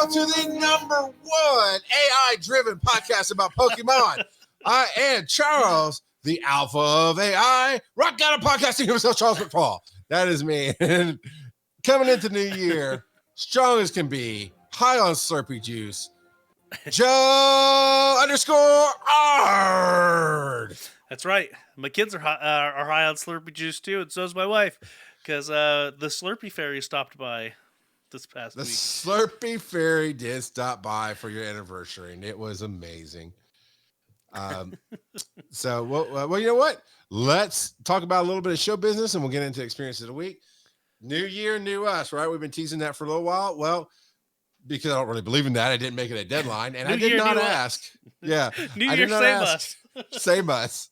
Welcome to the number one AI-driven podcast about Pokemon. I am Charles, the alpha of AI. Rock out of podcasting himself, Charles McFall. That is me. And coming into New Year, strong as can be, high on Slurpee juice, Joe _Ard. That's right. My kids are high on Slurpee juice too, and so is my wife, because the Slurpee fairy stopped by this past week. The Slurpee fairy did stop by for your anniversary, and it was amazing. So, well, you know what? Let's talk about a little bit of show business, and we'll get into experiences of the week. New year, new us, right? We've been teasing that for a little while. Well, because I don't really believe in that, I didn't make it a deadline, and I did not ask. Yeah, New Year, same us. Same us,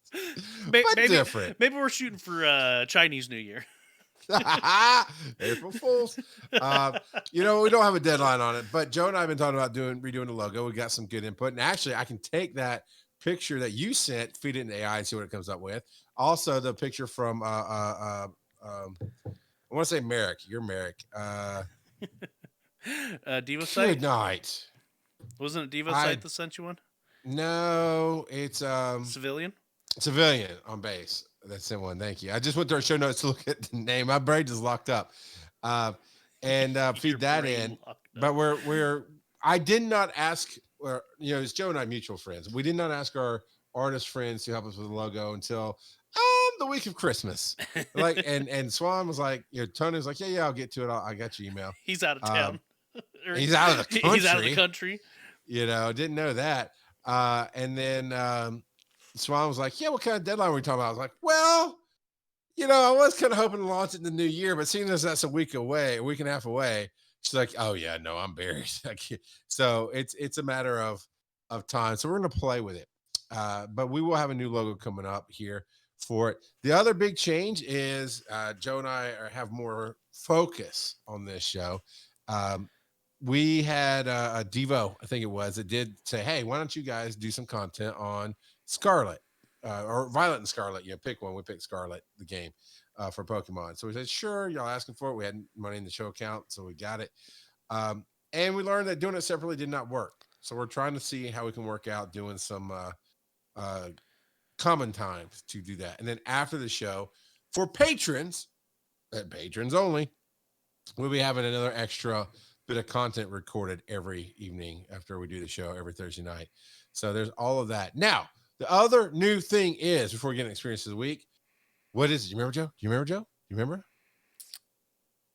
but different. Maybe we're shooting for Chinese New Year. April Fools. We don't have a deadline on it, but Joe and I have been talking about redoing the logo. We got some good input, and actually, I can take that picture that you sent, feed it in AI, and see what it comes up with. Also, the picture from I want to say Merrick. You're Merrick. Diva Site. Good night. Wasn't it Diva Site that sent you one? No, it's Civilian on base. That's the one. Thank you. I just went to our show notes to look at the name. My brain is locked up. And feed that in. But I did not ask, it's Joe and I mutual friends. We did not ask our artist friends to help us with the logo until the week of Christmas. And Swan was like, Tony was like, yeah, I'll get to it. I got your email. He's out of town. He's out of the country. He's out of the country. Didn't know that. And then Swan was like, yeah, what kind of deadline were we talking about? I was like, well, I was kind of hoping to launch it in the new year, but seeing as that's a week and a half away, she's like, oh yeah, no, I'm buried. So it's a matter of time. So we're going to play with it. But we will have a new logo coming up here for it. The other big change is Joe and I have more focus on this show. We had a Devo, I think it was, that did say, hey, why don't you guys do some content on Scarlet or Violet and Scarlet? Pick one. We picked Scarlet, the game, for Pokemon. So we said, sure, y'all asking for it. We had money in the show account, so we got it. And we learned that doing it separately did not work. So we're trying to see how we can work out doing some common times to do that. And then after the show, for patrons only, we'll be having another extra bit of content recorded every evening after we do the show every Thursday night. So there's all of that. Now, the other new thing is, before we get an experience of the week, what is it? You remember, Joe? Do you remember?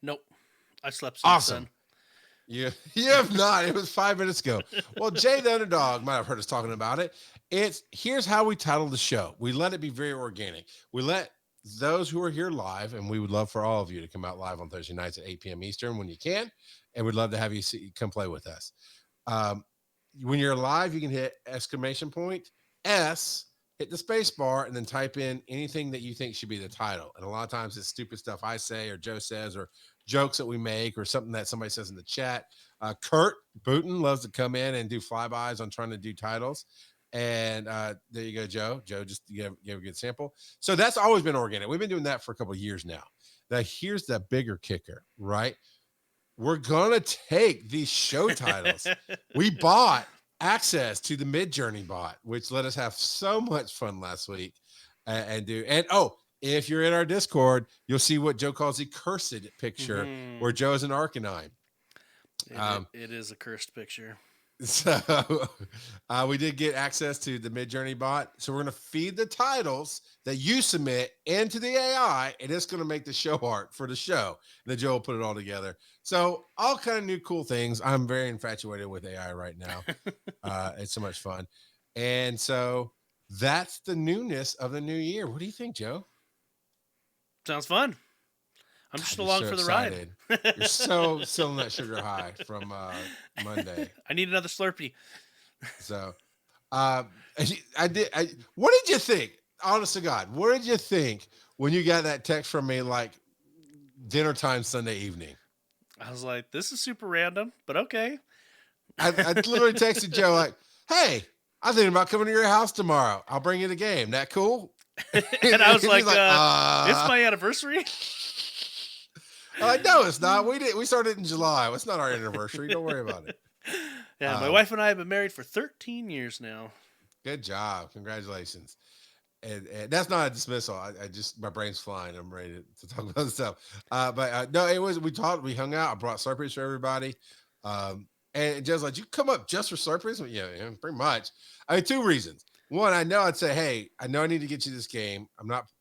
Nope. I slept since awesome. Then. You have not. It was 5 minutes ago. Well, Jay the Underdog might have heard us talking about it. Here's how we titled the show. We let it be very organic. We let those who are here live, and we would love for all of you to come out live on Thursday nights at 8 p.m. Eastern when you can, and we'd love to have you come play with us. When you're live, you can hit exclamation point S, hit the space bar, and then type in anything that you think should be the title. And a lot of times it's stupid stuff I say or Joe says or jokes that we make or something that somebody says in the chat. Kurt Booten loves to come in and do flybys on trying to do titles. And there you go, Joe. Joe just gave a good sample. So that's always been organic. We've been doing that for a couple of years now. Now, here's the bigger kicker, right? We're going to take these show titles. We bought access to the Mid-Journey bot, which let us have so much fun last week if you're in our Discord, you'll see what Joe calls the cursed picture where Joe is an Arcanine. It is a cursed picture. So we did get access to the Mid-Journey bot. So we're going to feed the titles that you submit into the AI, and it's going to make the show art for the show. And then Joe will put it all together. So all kind of new cool things. I'm very infatuated with AI right now. It's so much fun. And so that's the newness of the new year. What do you think, Joe? Sounds fun. I'm just along for the ride. You're so still in that sugar high from Monday. I need another Slurpee. So what did you think? Honest to God, what did you think when you got that text from me like dinner time Sunday evening? I was like, this is super random, but okay. I literally texted Joe like, hey, I'm thinking about coming to your house tomorrow. I'll bring you the game. That cool? And I was like, it's my anniversary. I'm like, no, it's not. We started in July. It's not our anniversary. Don't worry about it. Yeah, my wife and I have been married for 13 years now. Good job. Congratulations. And that's not a dismissal. I just, my brain's flying. I'm ready to talk about stuff. But no, it was, we talked, we hung out. I brought Slurpees for everybody. And just like, you come up just for Slurpees? Well, yeah, pretty much. I mean, two reasons. One, I know I'd say, hey, I know I need to get you this game.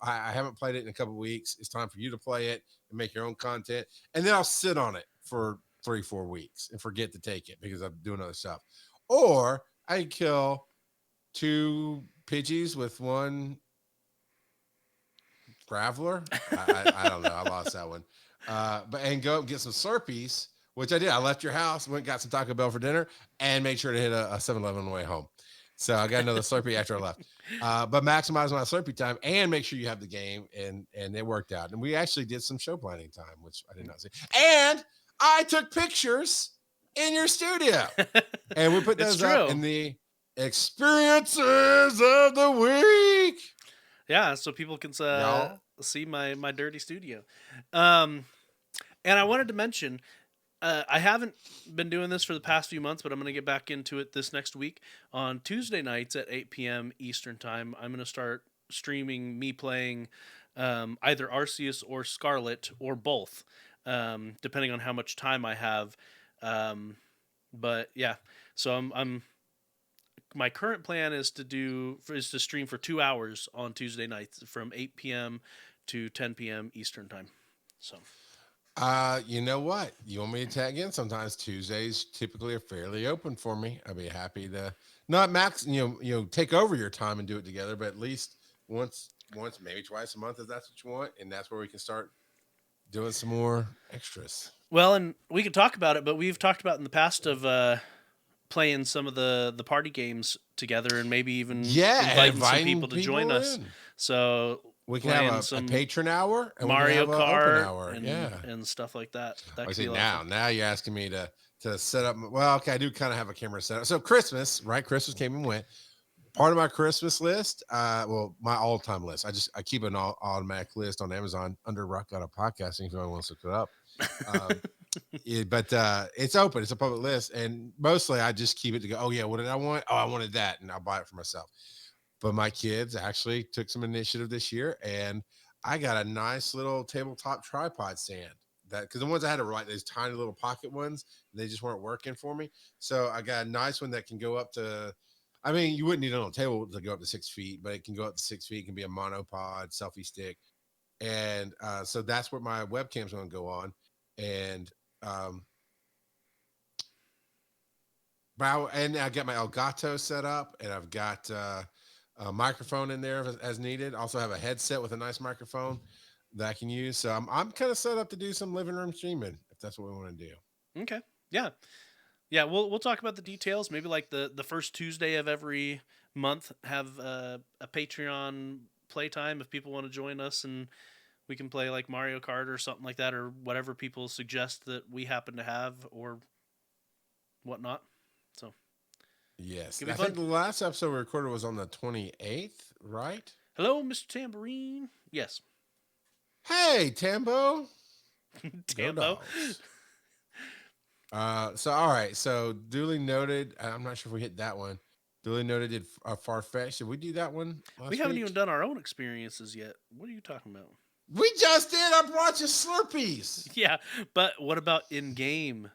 I haven't played it in a couple of weeks. It's time for you to play it and make your own content. And then I'll sit on it for 3-4 weeks and forget to take it because I'm doing other stuff. Or I kill two Pidgeys with one Graveler. I don't know. I lost that one. But and go get some Slurpees, which I did. I left your house, went and got some Taco Bell for dinner, and made sure to hit a 7-Eleven on the way home. So I got another Slurpee after I left. But maximize my Slurpee time and make sure you have the game, and it worked out. And we actually did some show planning time, which I did not see. And I took pictures in your studio, and we put those up in the experiences of the week. Yeah, so people can see my dirty studio. And I wanted to mention, I haven't been doing this for the past few months, but I'm going to get back into it this next week. On Tuesday nights at 8 p.m. Eastern Time, I'm going to start streaming me playing either Arceus or Scarlet or both, depending on how much time I have. But yeah, so I'm my current plan is to stream for 2 hours on Tuesday nights from 8 p.m. to 10 p.m. Eastern Time. So you know what? You want me to tag in? Sometimes Tuesdays typically are fairly open for me. I'd be happy to not max, take over your time and do it together, but at least once, maybe twice a month if that's what you want, and that's where we can start doing some more extras. Well, and we could talk about it, but we've talked about in the past of playing some of the party games together, and maybe even inviting some people to join us. So we can have a patron hour, and Mario Kart, hour. and stuff like that. That could be now you're asking me to set up. Well, okay, I do kind of have a camera set up. So Christmas, right? Christmas came and went. Part of my Christmas list, my all-time list. I keep an automatic list on Amazon under Rock Out of Podcasting if anyone wants to look it up. But it's open. It's a public list, and mostly I just keep it to go. Oh yeah, what did I want? Oh, I wanted that, and I'll buy it for myself. But my kids actually took some initiative this year, and I got a nice little tabletop tripod stand. That because the ones I had were like these tiny little pocket ones, and they just weren't working for me. So I got a nice one that can go up to. I mean, you wouldn't need it on a table to go up to 6 feet, but it can go up to 6 feet. It can be a monopod selfie stick, and so that's where my webcam's going to go on. And I got my Elgato set up, and I've got a microphone in there as needed. Also have a headset with a nice microphone that I can use. So I'm kind of set up to do some living room streaming if that's what we want to do. Okay. Yeah. Yeah, we'll talk about the details. Maybe like the first Tuesday of every month, have a Patreon playtime if people want to join us, and we can play like Mario Kart or something like that, or whatever people suggest that we happen to have or whatnot. So yes, I think the last episode we recorded was on the 28th, right? Hello, Mr. Tambourine. Yes. Hey, Tambo. Tambo. So all right. So duly noted. I'm not sure if we hit that one. Duly noted did Farfetch. Did we do that one last We haven't even done our own experiences yet. What are you talking about? We just did. I brought you Slurpees. Yeah, but what about in game,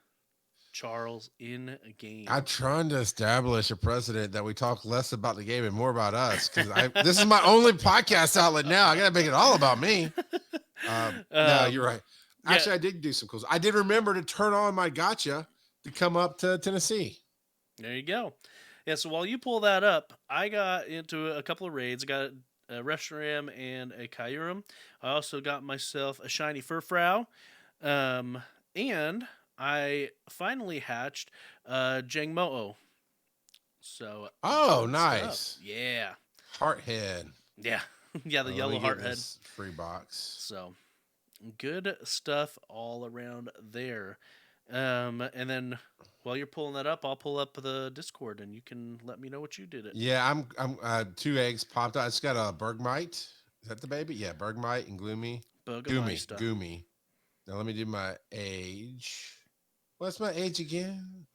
Charles? In a game. I'm trying to establish a precedent that we talk less about the game and more about us, because this is my only podcast outlet now. I gotta make it all about me. No, you're right. Actually, I did do some cool. I did remember to turn on my gotcha to come up to Tennessee. There you go. Yeah, so while you pull that up, I got into a couple of raids. I got a Reshiram and a Kyurem. I also got myself a shiny Furfrou. And I finally hatched Jangmo-O. So nice. Stuff. Yeah. Hearthead. Yeah. Yeah, the yellow hearthead. Free box. So good stuff all around there. And then while you're pulling that up, I'll pull up the Discord and you can let me know what you did. Yeah, I'm 2 eggs popped out. It's got a Bergmite. Is that the baby? Yeah, Bergmite and Goomy. Now let me do my age. What's my age again?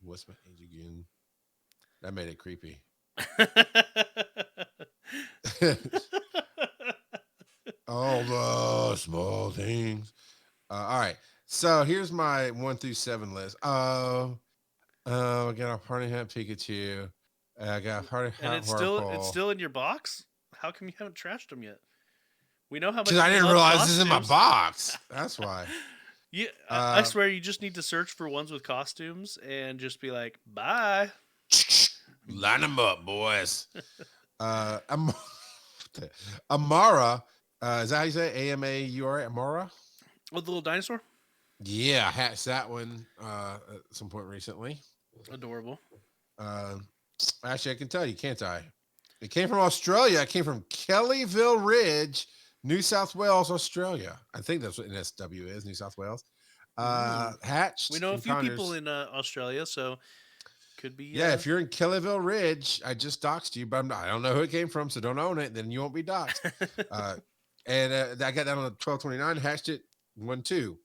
That made it creepy. All the small things. All right. So here's my 1 through 7 list. I got a party hat Pikachu. I got a party And hat it's Whirlpool. still in your box? How come you haven't trashed them yet? We know how Because much I you didn't love realize this is in my costumes. box. That's why. I swear you just need to search for ones with costumes and just be like, bye. Line them up, boys. Am- Amara. Is that how you say it? Amaura? Amara? Oh, the little dinosaur? Yeah, I hatched that one at some point recently. Adorable. Uh, Actually, I can tell you, can't I? It came from Australia. It came from Kellyville Ridge, New South Wales, Australia. I think that's what NSW is, New South Wales. We Hatched know a in few people Conyers. in Australia, so could be. Yeah, if you're in Kellyville Ridge, I just doxed you, but I don't know who it came from, so don't own it. Then you won't be doxed. And I got that on a 12/29, hatched it 1/2.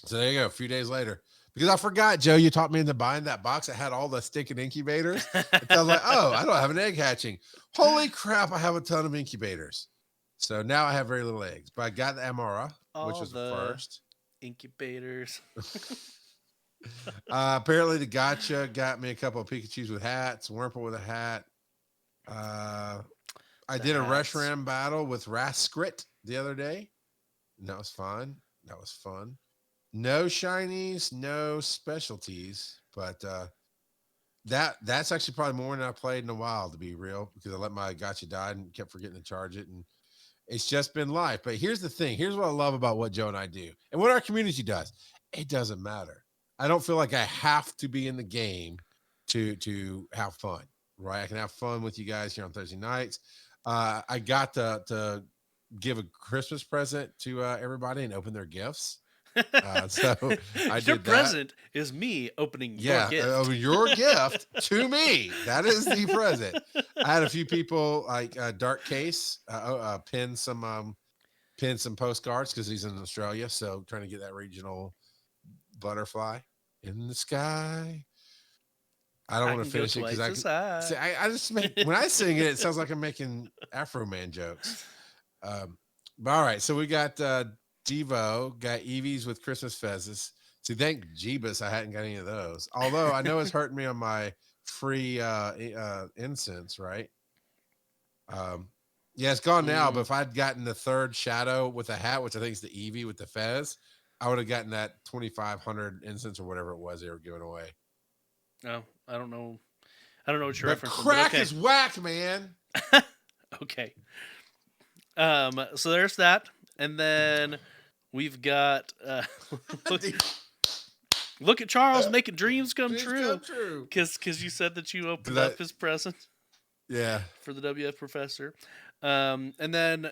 So there you go. A few days later, because I forgot, Joe, you taught me into buying that box that had all the stinking incubators. And so I was like, oh, I don't have an egg hatching. Holy crap, I have a ton of incubators. So now I have very little eggs. But I got the Amara, which all was the the first. incubators. Apparently, the gotcha got me a couple of Pikachus with hats, Wurmple with a hat. I did a Reshiram battle with Raskrit the other day. And that was fun. That was fun. No shinies, no specialties, but that's actually probably more than I played in a while, to be real, because I let my gotcha die and kept forgetting to charge it, and it's just been life. But here's the thing: here's what I love about what Joe and I do, and what our community does. It doesn't matter. I don't feel like I have to be in the game to have fun, right? I can have fun with you guys here on Thursday nights. I got to give a Christmas present to everybody and open their gifts. So I Your did that. present is me opening your Yeah, gift. your gift to me. That is the present. I had a few people like Dark Case pin some postcards because he's in Australia, so trying to get that regional butterfly in the sky. I don't want to can go finish it because twice I as can high. see. I just make when I sing it, it sounds like I'm making Afro Man jokes. But all right, so we got Devo, got Eevees with Christmas fezzes. See, thank Jeebus I hadn't got any of those. Although I know it's hurting me on my free incense, right? Yeah, it's gone now. But if I'd gotten the third shadow with a hat, which I think is the Eevee with the fez, I would have gotten that 2,500 incense or whatever it was they were giving away. Oh, I don't know. I don't know what you're But referencing. crack But okay. is whack, man. Okay. So there's that, and then we've got look at Charles making dreams come true. Because you said that you opened up his present. Yeah. For the WF professor, and then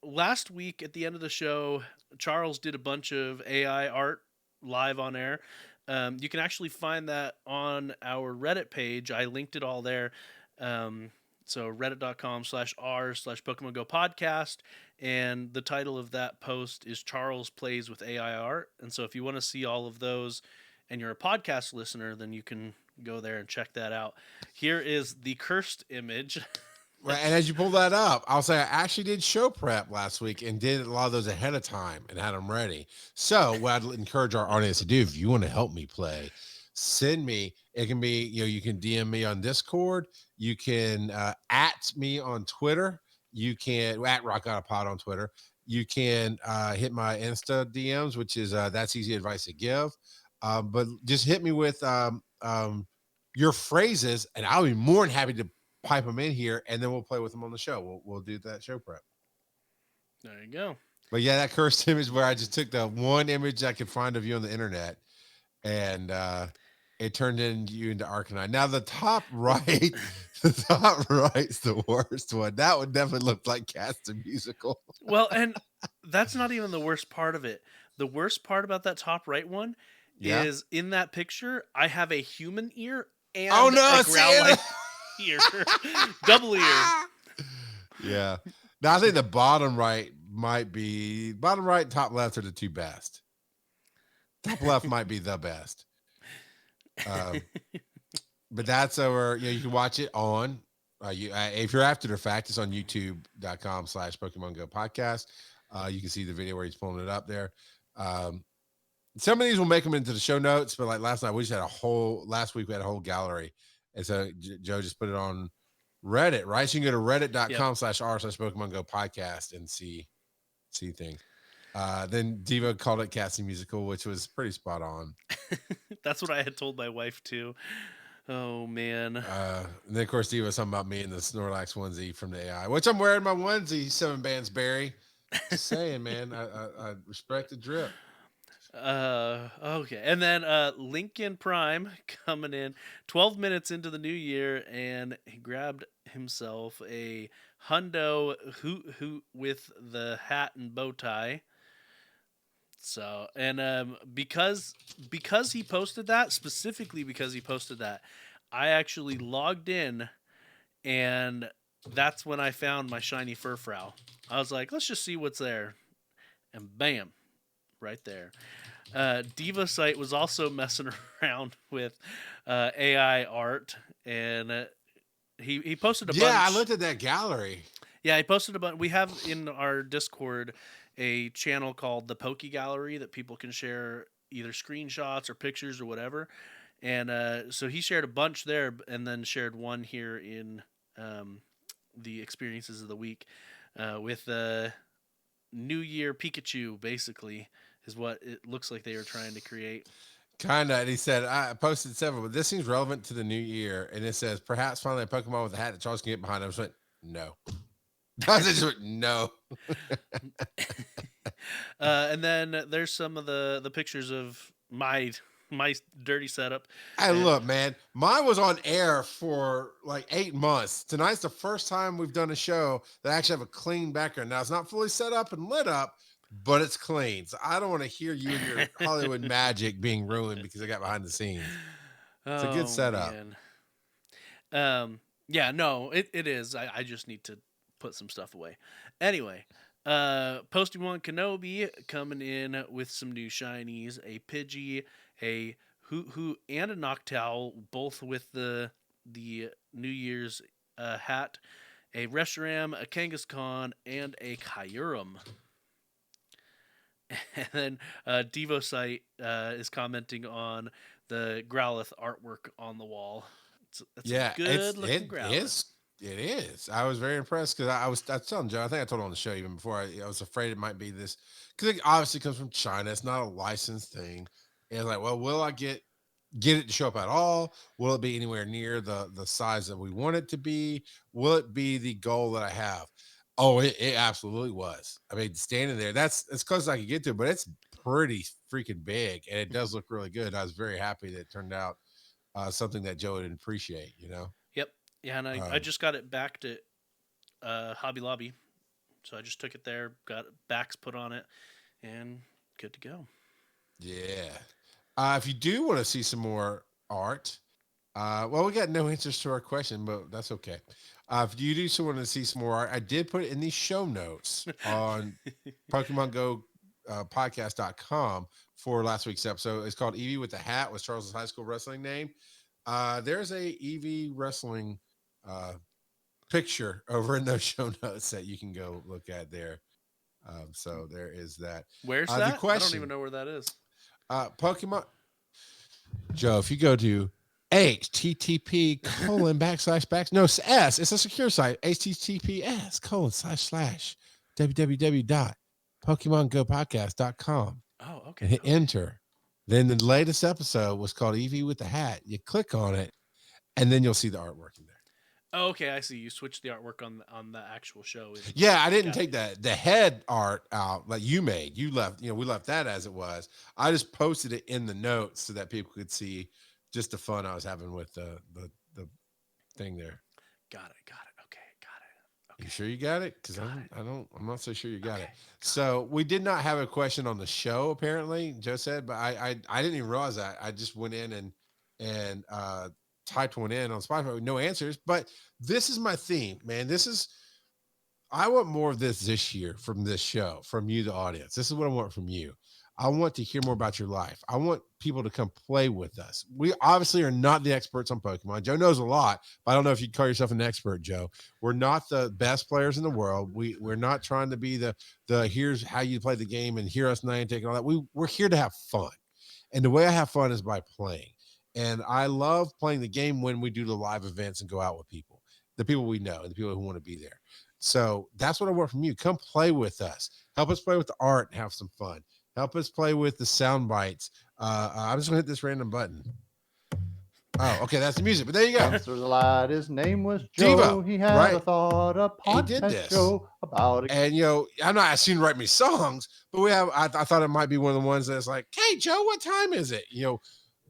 last week at the end of the show, Charles did a bunch of AI art live on air. You can actually find that on our Reddit page. I linked it all there. So reddit.com/r/Pokemon GO Podcast. And the title of that post is Charles Plays with AI Art. And so if you want to see all of those and you're a podcast listener, then you can go there and check that out. Here is the cursed image. Right, and as you pull that up, I'll say I actually did show prep last week and did a lot of those ahead of time and had them ready. So what I'd encourage our audience to do, if you want to help me play, send me. It can be, you can DM me on Discord. You can at me on Twitter. You can at Rock Out a Pod on Twitter. You can hit my Insta DMs, which is that's easy advice to give. But just hit me with your phrases, and I'll be more than happy to pipe them in here, and then we'll play with them on the show. We'll do that show prep. There you go. But yeah, that cursed image where I just took the one image I could find of you on the internet, and it turned you into Arcanine. Now the top right, is the worst one. That would definitely look like Cast the Musical. Well, and that's not even the worst part of it. The worst part about that top right one is in that picture, I have a human ear and a Growlithe ear. Double ear. Yeah. Now I think the bottom right, top left are the two best. Top left might be the best. but that's over. You can watch it on. If you're after the fact, it's on YouTube.com/Pokemon Go Podcast. You can see the video where he's pulling it up there. Um, some of these will make them into the show notes, but like last night, we just had last week we had a whole gallery. And so Joe just put it on Reddit, right? So you can go to Yep. reddit.com/r/Pokemon Go Podcast and see things. Then Devo called it Cassie Musical, which was pretty spot on. That's what I had told my wife too. Oh man. And then of course Devo was talking about me in the Snorlax onesie from the AI, which I'm wearing my onesie, 7 bands Barry. Just saying, man, I respect the drip. Okay. And then Lincoln Prime coming in 12 minutes into the new year, and he grabbed himself a hundo hoot with the hat and bow tie. So, and because he posted that, specifically because he posted that, I actually logged in, and that's when I found my shiny Furfrou. I was like, let's just see what's there. And bam, right there. Diva site was also messing around with AI art, and he posted a bunch. Yeah, I looked at that gallery. Yeah, he posted a bunch. We have in our Discord a channel called the Poke Gallery that people can share either screenshots or pictures or whatever. And so he shared a bunch there, and then shared one here in the experiences of the week with New Year Pikachu, basically, is what it looks like they were trying to create. Kinda. And he said, I posted several, but this seems relevant to the new year. And it says, perhaps finally a Pokemon with a hat that Charles can get behind. I just went, no. I just went, no. And then there's some of the pictures of my dirty setup. Hey, look, man, mine was on air for like 8 months. Tonight's the first time we've done a show that actually have a clean background. Now it's not fully set up and lit up, but it's clean. So I don't want to hear you and your Hollywood magic being ruined because I got behind the scenes. It's a good setup. Yeah, no, it is. I just need to put some stuff away. Anyway, Pokemon Kenobi coming in with some new shinies, a Pidgey, a Hoot, and a Noctowl, both with the New Year's hat, a Reshiram, a Kangaskhan, and a Kyurem. And then Devosite is commenting on the Growlithe artwork on the wall. It's a good looking Growlithe. It is. I was very impressed because I was telling Joe, I think I told on the show even before, I was afraid it might be this because it obviously comes from China. It's not a licensed thing. And like, well, will I get it to show up at all? Will it be anywhere near the size that we want it to be? Will it be the goal that I have? Oh, it absolutely was. I mean, standing there, that's as close as I could get to it, but it's pretty freaking big and it does look really good. I was very happy that it turned out something that Joe would appreciate, Yep. Yeah, and I just got it back to Hobby Lobby. So I just took it there, got backs put on it, and good to go. Yeah. If you do want to see some more art, well, we got no answers to our question, but that's okay. If you do want to see some more art, I did put it in the show notes on Pokemon Go podcast.com for last week's episode. It's called Eevee with the Hat, was Charles's high school wrestling name. There's a Eevee wrestling picture over in those show notes that you can go look at there. So there is that. Where's that? I don't even know where that is. Pokemon Joe, if you go to http:// no s, it's a secure site, https://www.pokemongopodcast.com. Oh, okay. And hit enter. Then the latest episode was called Eevee with the Hat. You click on it, and then you'll see the artwork in there. Oh, okay, I see. You switched the artwork on the actual show. Yeah, I didn't take the head art out like you made. You left, we left that as it was. I just posted it in the notes so that people could see just the fun I was having with the thing there. Got it. Okay, got it. Okay. You sure you got it? Because I'm not so sure you got it. So it. we did not have a question on the show, apparently, Joe said, but I didn't even realize that. I just went in and typed one in on Spotify with no answers. But this is my theme, man. I want more of this year from this show, from you, the audience. This is what I want from you. I want to hear more about your life. I want people to come play with us. We obviously are not the experts on Pokemon. Joe knows a lot, but I don't know if you'd call yourself an expert, Joe. We're not the best players in the world. We're not trying to be the here's how you play the game and hear us Niantic and all that. We're here to have fun. And the way I have fun is by playing. And I love playing the game when we do the live events and go out with people, the people we know and the people who want to be there. So that's what I want from you. Come play with us. Help us play with the art and have some fun. Help us play with the sound bites. I'm just gonna hit this random button. Oh, okay, that's the music. But there you go. Once there was a lad, his name was Joe. Devo, He had right? a thought, a He did podcast this. show about it. And I'm not asking you to write me songs, but I thought it might be one of the ones that's like, hey Joe, what time is it?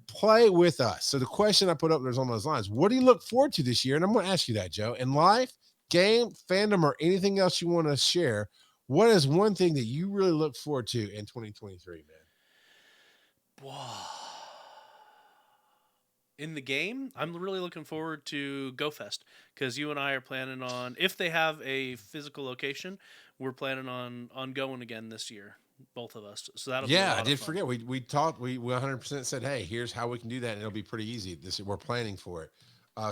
Play with us. So the question I put up there's on those lines. What do you look forward to this year? And I'm gonna ask you that, Joe. In life, game, fandom, or anything else you want to share, what is one thing that you really look forward to in 2023, man? In the game, I'm really looking forward to Go Fest because you and I are planning on, if they have a physical location, we're planning on going again this year, both of us. So that'll be a lot I did of fun. forget. We talked. We 100% said, hey, here's how we can do that, and it'll be pretty easy. We're planning for it.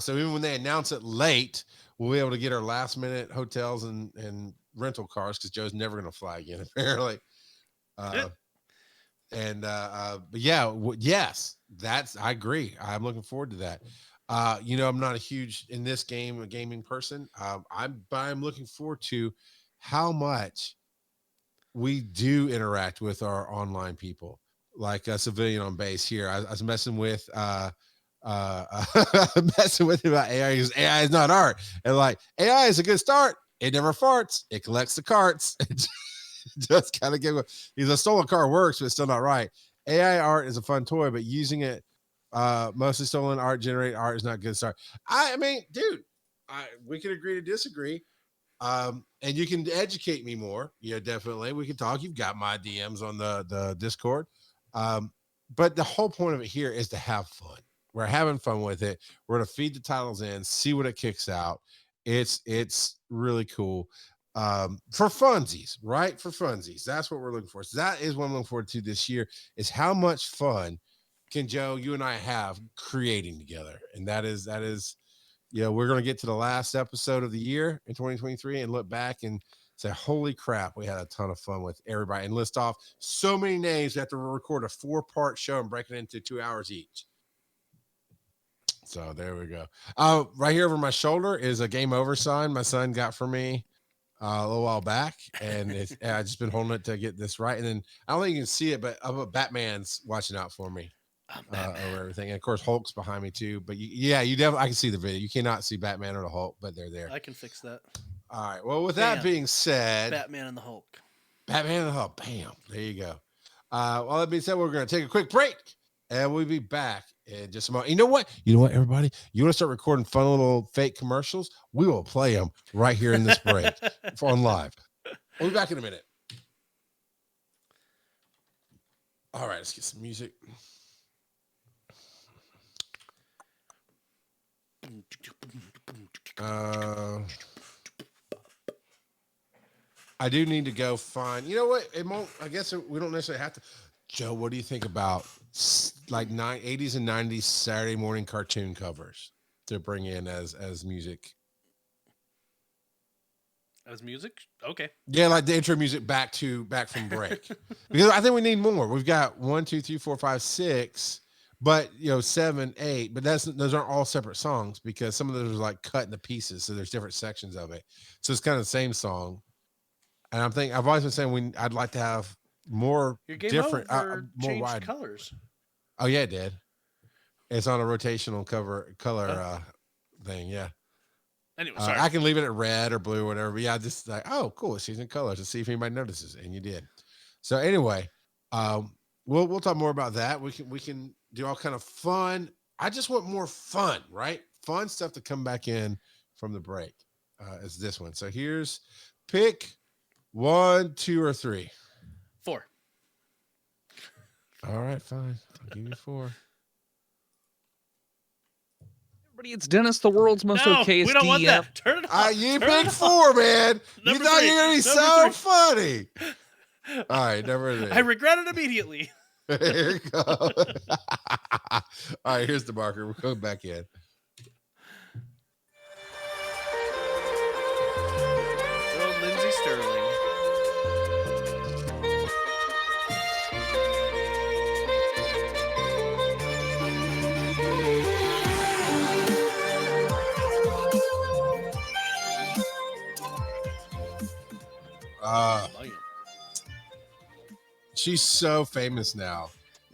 So even when they announce it late, we'll be able to get our last minute hotels and rental cars because Joe's never going to fly again apparently. But yes, I agree. I'm looking forward to that. I'm not a huge in this game, a gaming person. I'm looking forward to how much we do interact with our online people, like a civilian on base here. I was messing with, messing with him about AI. Because AI is not art. And like, AI is a good start. It never farts. It collects the carts. Just kind of give he's a stolen car works, but it's still not right. AI art is a fun toy, but using it, mostly stolen art, generate art is not a good start. I mean, dude, we can agree to disagree. And you can educate me more. Yeah, definitely. We can talk. You've got my DMs on the Discord. But the whole point of it here is to have fun. We're having fun with it. We're going to feed the titles in, see what it kicks out. It's really cool. For funsies, right? For funsies. That's what we're looking for. So that is what I'm looking forward to this year is how much fun can Joe, you and I have creating together. And that is, we're going to get to the last episode of the year in 2023 and look back and say, holy crap, we had a ton of fun with everybody and list off so many names. We have to record a 4-part show and break it into 2 hours each. So there we go. Right here over my shoulder is a game over sign my son got for me a little while back, and I've just been holding it to get this right. And then I don't think you can see it, but Batman's watching out for me over everything. And of course, Hulk's behind me too. But you definitely, I can see the video. You cannot see Batman or the Hulk, but they're there. I can fix that. All right. Well, with that being said, Batman and the Hulk. Batman and the Hulk. Bam. There you go. Well, that being said, we're going to take a quick break, and we'll be back in just a moment. You know what, everybody? You want to start recording fun little fake commercials? We will play them right here in this break on live. We'll be back in a minute. All right, let's get some music. I do need to go find. You know what? It won't. I guess we don't necessarily have to. Joe, what do you think about like 80s and 90s Saturday morning cartoon covers to bring in as music? As music? Okay. Yeah, like the intro music back from break. Because I think we need more. We've got 1, 2, 3, 4, 5, 6, but 7, 8. But those aren't all separate songs because some of those are like cut into pieces. So there's different sections of it. So it's kind of the same song. And I've always been saying I'd like to have more different, more changed wide colors. Oh yeah, it did. It's on a rotational color thing. Yeah. Anyway, sorry. I can leave it at red or blue or whatever. But yeah, just like, oh, cool. It's changing colors to see if anybody notices, and you did. So anyway, we'll talk more about that. We can do all kind of fun. I just want more fun, right? Fun stuff to come back in from the break. Is this one? So here's pick 1, 2, or 3. 4. All right, fine. I'll give you 4. It's Dennis, the world's most okayest we don't want DM. that. Turn it off. You picked 4, man. You thought you were going to be so funny. All right, never I ending. regret it immediately. Here you go. All right, here's the marker. We're going back in. Well, Lindsey Sterling. Man. She's so famous now.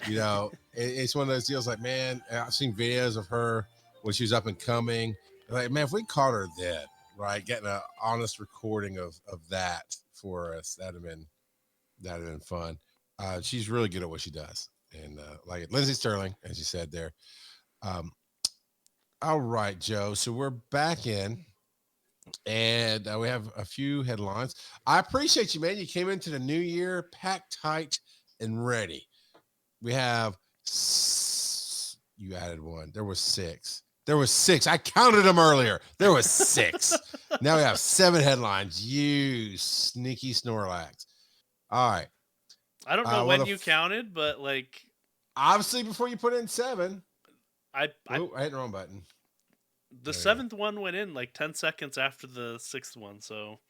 You know, it's one of those deals like, man, I've seen videos of her when she was up and coming. Like, man, if we caught her then, right, getting an honest recording of that for us, that'd have been fun. She's really good at what she does. And like Lindsey Sterling, as you said there. All right, Joe. So we're back in. And we have a few headlines. I appreciate you, man. You came into the new year packed tight and ready. We have you added one. There was six. I counted them earlier. There was six. Now we have 7 headlines. You sneaky Snorlax. All right. I don't know when you counted, but like obviously before you put in 7. I hit the wrong button. The 7th one went in like 10 seconds after the 6th one, so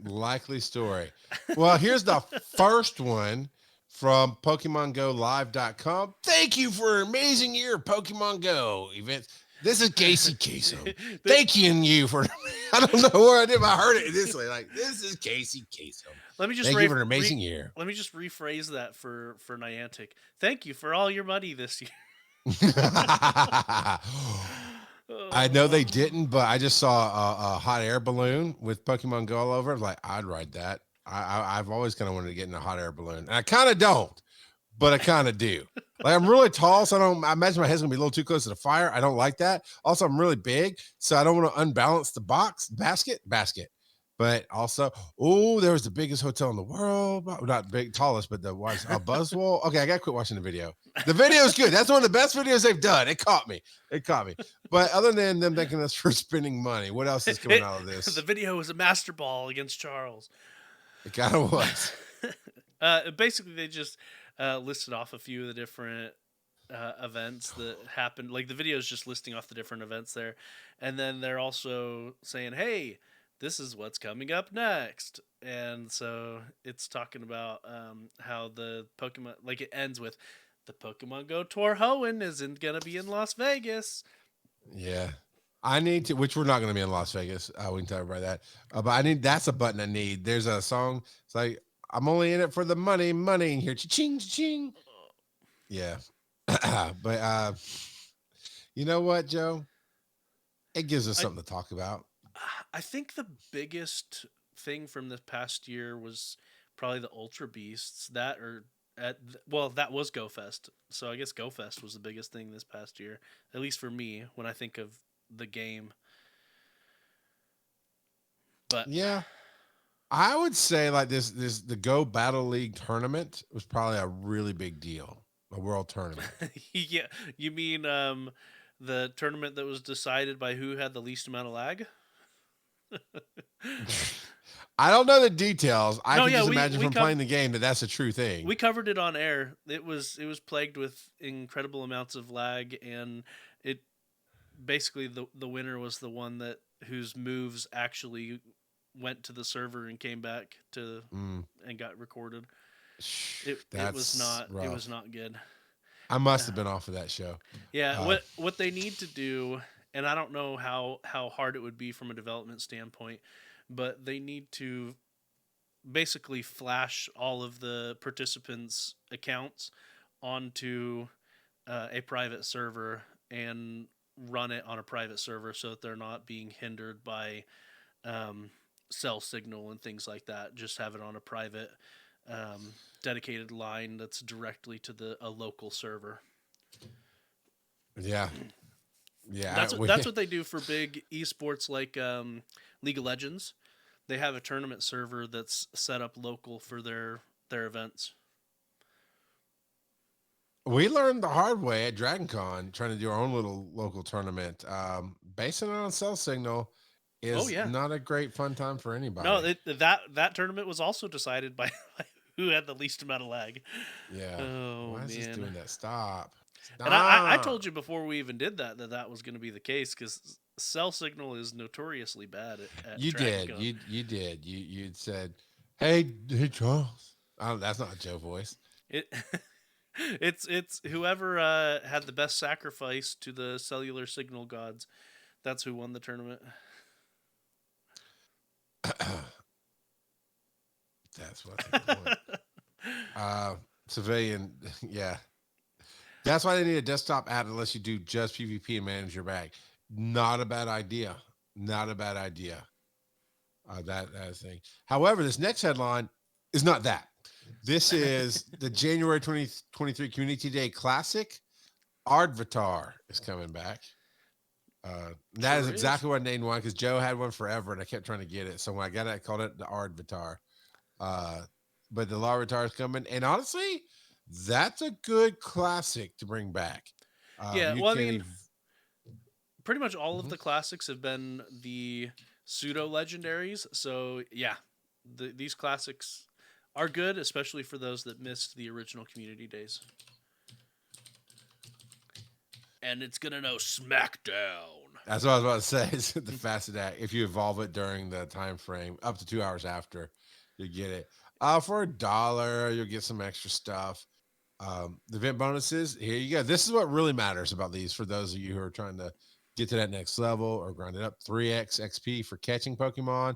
likely story. Well, here's the first one from Pokemon Go Live.com. Thank you for an amazing year of Pokemon Go events. This is Casey Kasem. Thanking you for I don't know where I did, but I heard it this way. Like, this is Casey Kasem. Let me just thank you for an amazing year. Let me just rephrase that for Niantic. Thank you for all your money this year. I know they didn't, but I just saw a hot air balloon with Pokemon Go all over. Like, I'd ride that. I've always kind of wanted to get in a hot air balloon, and I kind of don't, but I kind of do. Like, I'm really tall, so I imagine my head's gonna be a little too close to the fire. I don't like that. Also, I'm really big, so I don't want to unbalance the basket. But also, there was the biggest hotel in the world. Not big, tallest, but the Buzzwole. Okay, I gotta quit watching the video. The video is good. That's one of the best videos they've done. It caught me. But other than them thanking us for spending money, what else is coming out of this? The video was a master ball against Charles. It kind of was. Basically, they just listed off a few of the different events that happened. Like, the video is just listing off the different events there, and then they're also saying, "Hey, this is what's coming up next." And so it's talking about how the Pokemon, like, it ends with the Pokemon Go Tour Hoenn isn't going to be in Las Vegas. Yeah. I need to, which we're not going to be in Las Vegas. We can tell everybody that. But that's a button I need. There's a song. It's like, I'm only in it for the money in here. Cha-ching, cha-ching. Yeah. But you know what, Joe? It gives us something to talk about. I think the biggest thing from this past year was probably the Ultra Beasts. That was Go Fest. So I guess Go Fest was the biggest thing this past year, at least for me when I think of the game. But yeah, I would say like the Go Battle League tournament was probably a really big deal, a world tournament. Yeah, you mean the tournament that was decided by who had the least amount of lag? I don't know the details. I can just imagine from playing the game that's a true thing. We covered it on air. It was plagued with incredible amounts of lag, and it basically the winner was the one whose moves actually went to the server and came back to and got recorded. It was not good. I must have been off of that show. Yeah, what they need to do, and I don't know how hard it would be from a development standpoint, but they need to basically flash all of the participants' accounts onto a private server and run it on a private server so that they're not being hindered by cell signal and things like that. Just have it on a private dedicated line that's directly to a local server. Yeah. That's what they do for big esports like League of Legends. They have a tournament server that's set up local for their events. We learned the hard way at DragonCon, trying to do our own little local tournament, basing it on cell signal. is yeah. not a great fun time for anybody. No, that tournament was also decided by who had the least amount of lag. Yeah. Oh Why is this man. doing that? Stop. And I Stop. told you before we even did that was going to be the case because cell signal is notoriously bad at You Dragon did. Con. You did. You'd said, "Hey, Charles." That's not a Joe voice. It it's whoever had the best sacrifice to the cellular signal gods. That's who won the tournament. That's what's the point. Civilian, yeah. That's why they need a desktop app unless you do just PvP and manage your bag. Not a bad idea. Not a bad idea. That thing. However, this next headline is not that. This is the January 2023 Community Day Classic. Larvitar is coming back. That is exactly what I named one because Joe had one forever and I kept trying to get it. So when I got it, I called it the Larvitar. But the Larvitar is coming. And honestly, that's a good classic to bring back. Yeah, well, I mean, pretty much all of the classics have been the pseudo legendaries. So yeah, these classics are good, especially for those that missed the original community days. And it's gonna know Smackdown. That's what I was about to say. It's the fastest act. If you evolve it during the time frame, up to 2 hours after, you get it. For $1, you'll get some extra stuff. The event bonuses, here you go. This is what really matters about these for those of you who are trying to get to that next level or grind it up. 3x XP for catching Pokemon,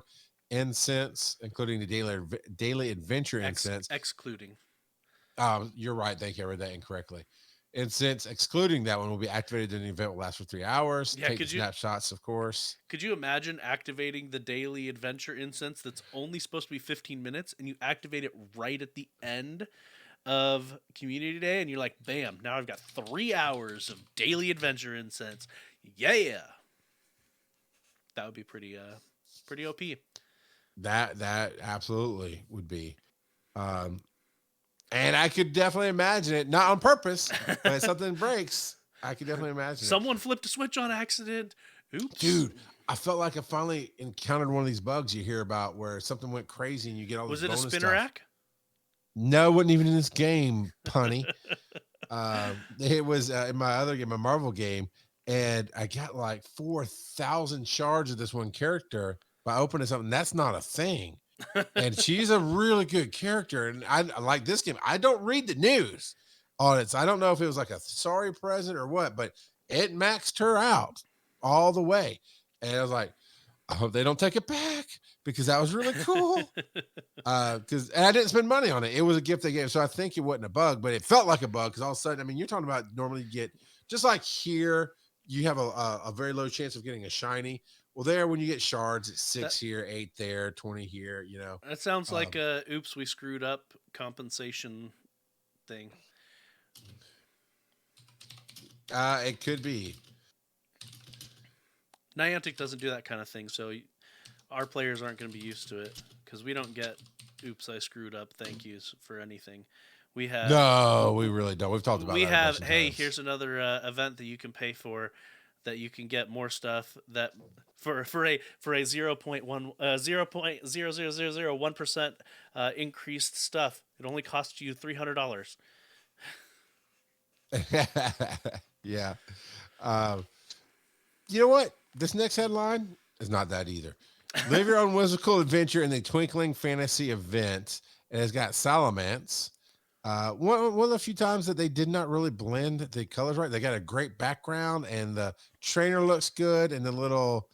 incense, including the daily adventure incense. Excluding. You're right. Thank you. I read that incorrectly. Incense, excluding that one, will be activated and the event will last for 3 hours. Yeah, Take snapshots, of course. Could you imagine activating the daily adventure incense that's only supposed to be 15 minutes and you activate it right at the end of community day and you're like, bam, now I've got 3 hours of daily adventure incense. Yeah. That would be pretty OP. That absolutely would be. And I could definitely imagine it, not on purpose, but if something breaks, I could definitely imagine Someone flipped a switch on accident. Oops. Dude, I felt like I finally encountered one of these bugs you hear about where something went crazy and you get all this bonus stuff. Was it a spinnerack? No, it wasn't even in this game, punny. It was in my other game, my Marvel game, and I got like 4,000 shards of this one character by opening something. That's not a thing. And she's a really good character. And I like this game. I don't read the news on it. So I don't know if it was like a sorry present or what, but it maxed her out all the way. And I was like, I hope they don't take it back because that was really cool. Because I didn't spend money on it. It was a gift they gave. So I think it wasn't a bug, but it felt like a bug because all of a sudden, I mean, you're talking about normally you get just like here, you have a very low chance of getting a shiny. Well, there, when you get shards, it's 6 here, 8 there, 20 here, you know. That sounds like a oops, we screwed up compensation thing. It could be. Niantic doesn't do that kind of thing, so our players aren't going to be used to it because we don't get oops, I screwed up thank yous for anything. We have No, we really don't. We've talked about we that. Have hey, here's another event that you can pay for that you can get more stuff that for a 0.0001% increased stuff. It only costs you $300. Yeah. You know what? This next headline is not that either. Live your own whimsical adventure in the Twinkling Fantasy event. And it's got Salamence. One of the few times that they did not really blend the colors right. They got a great background and the trainer looks good and the little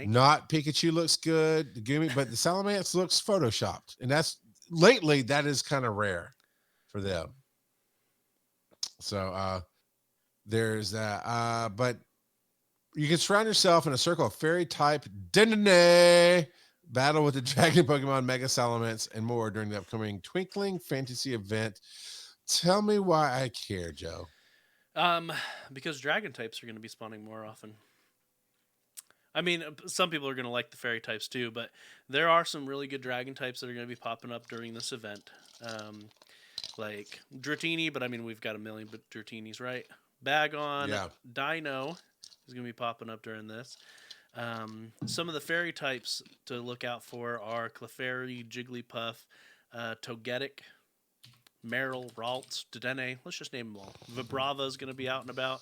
not Pikachu looks good. The Gumi, but the Salamence looks photoshopped. And lately that is kind of rare for them. So there's that. But you can surround yourself in a circle of fairy type battle with the dragon Pokemon, Mega Salamence, and more during the upcoming Twinkling Fantasy event. Tell me why I care, Joe. Because dragon types are going to be spawning more often. I mean, some people are going to like the fairy types too, but there are some really good dragon types that are going to be popping up during this event. Like Dratini, but I mean, we've got a million Dratinis, right? Bagon, yeah. Dino is going to be popping up during this. Some of the fairy types to look out for are Clefairy, Jigglypuff, Togetic, Marill, Ralts, Dedenne. Let's just name them all. Vibrava is going to be out and about.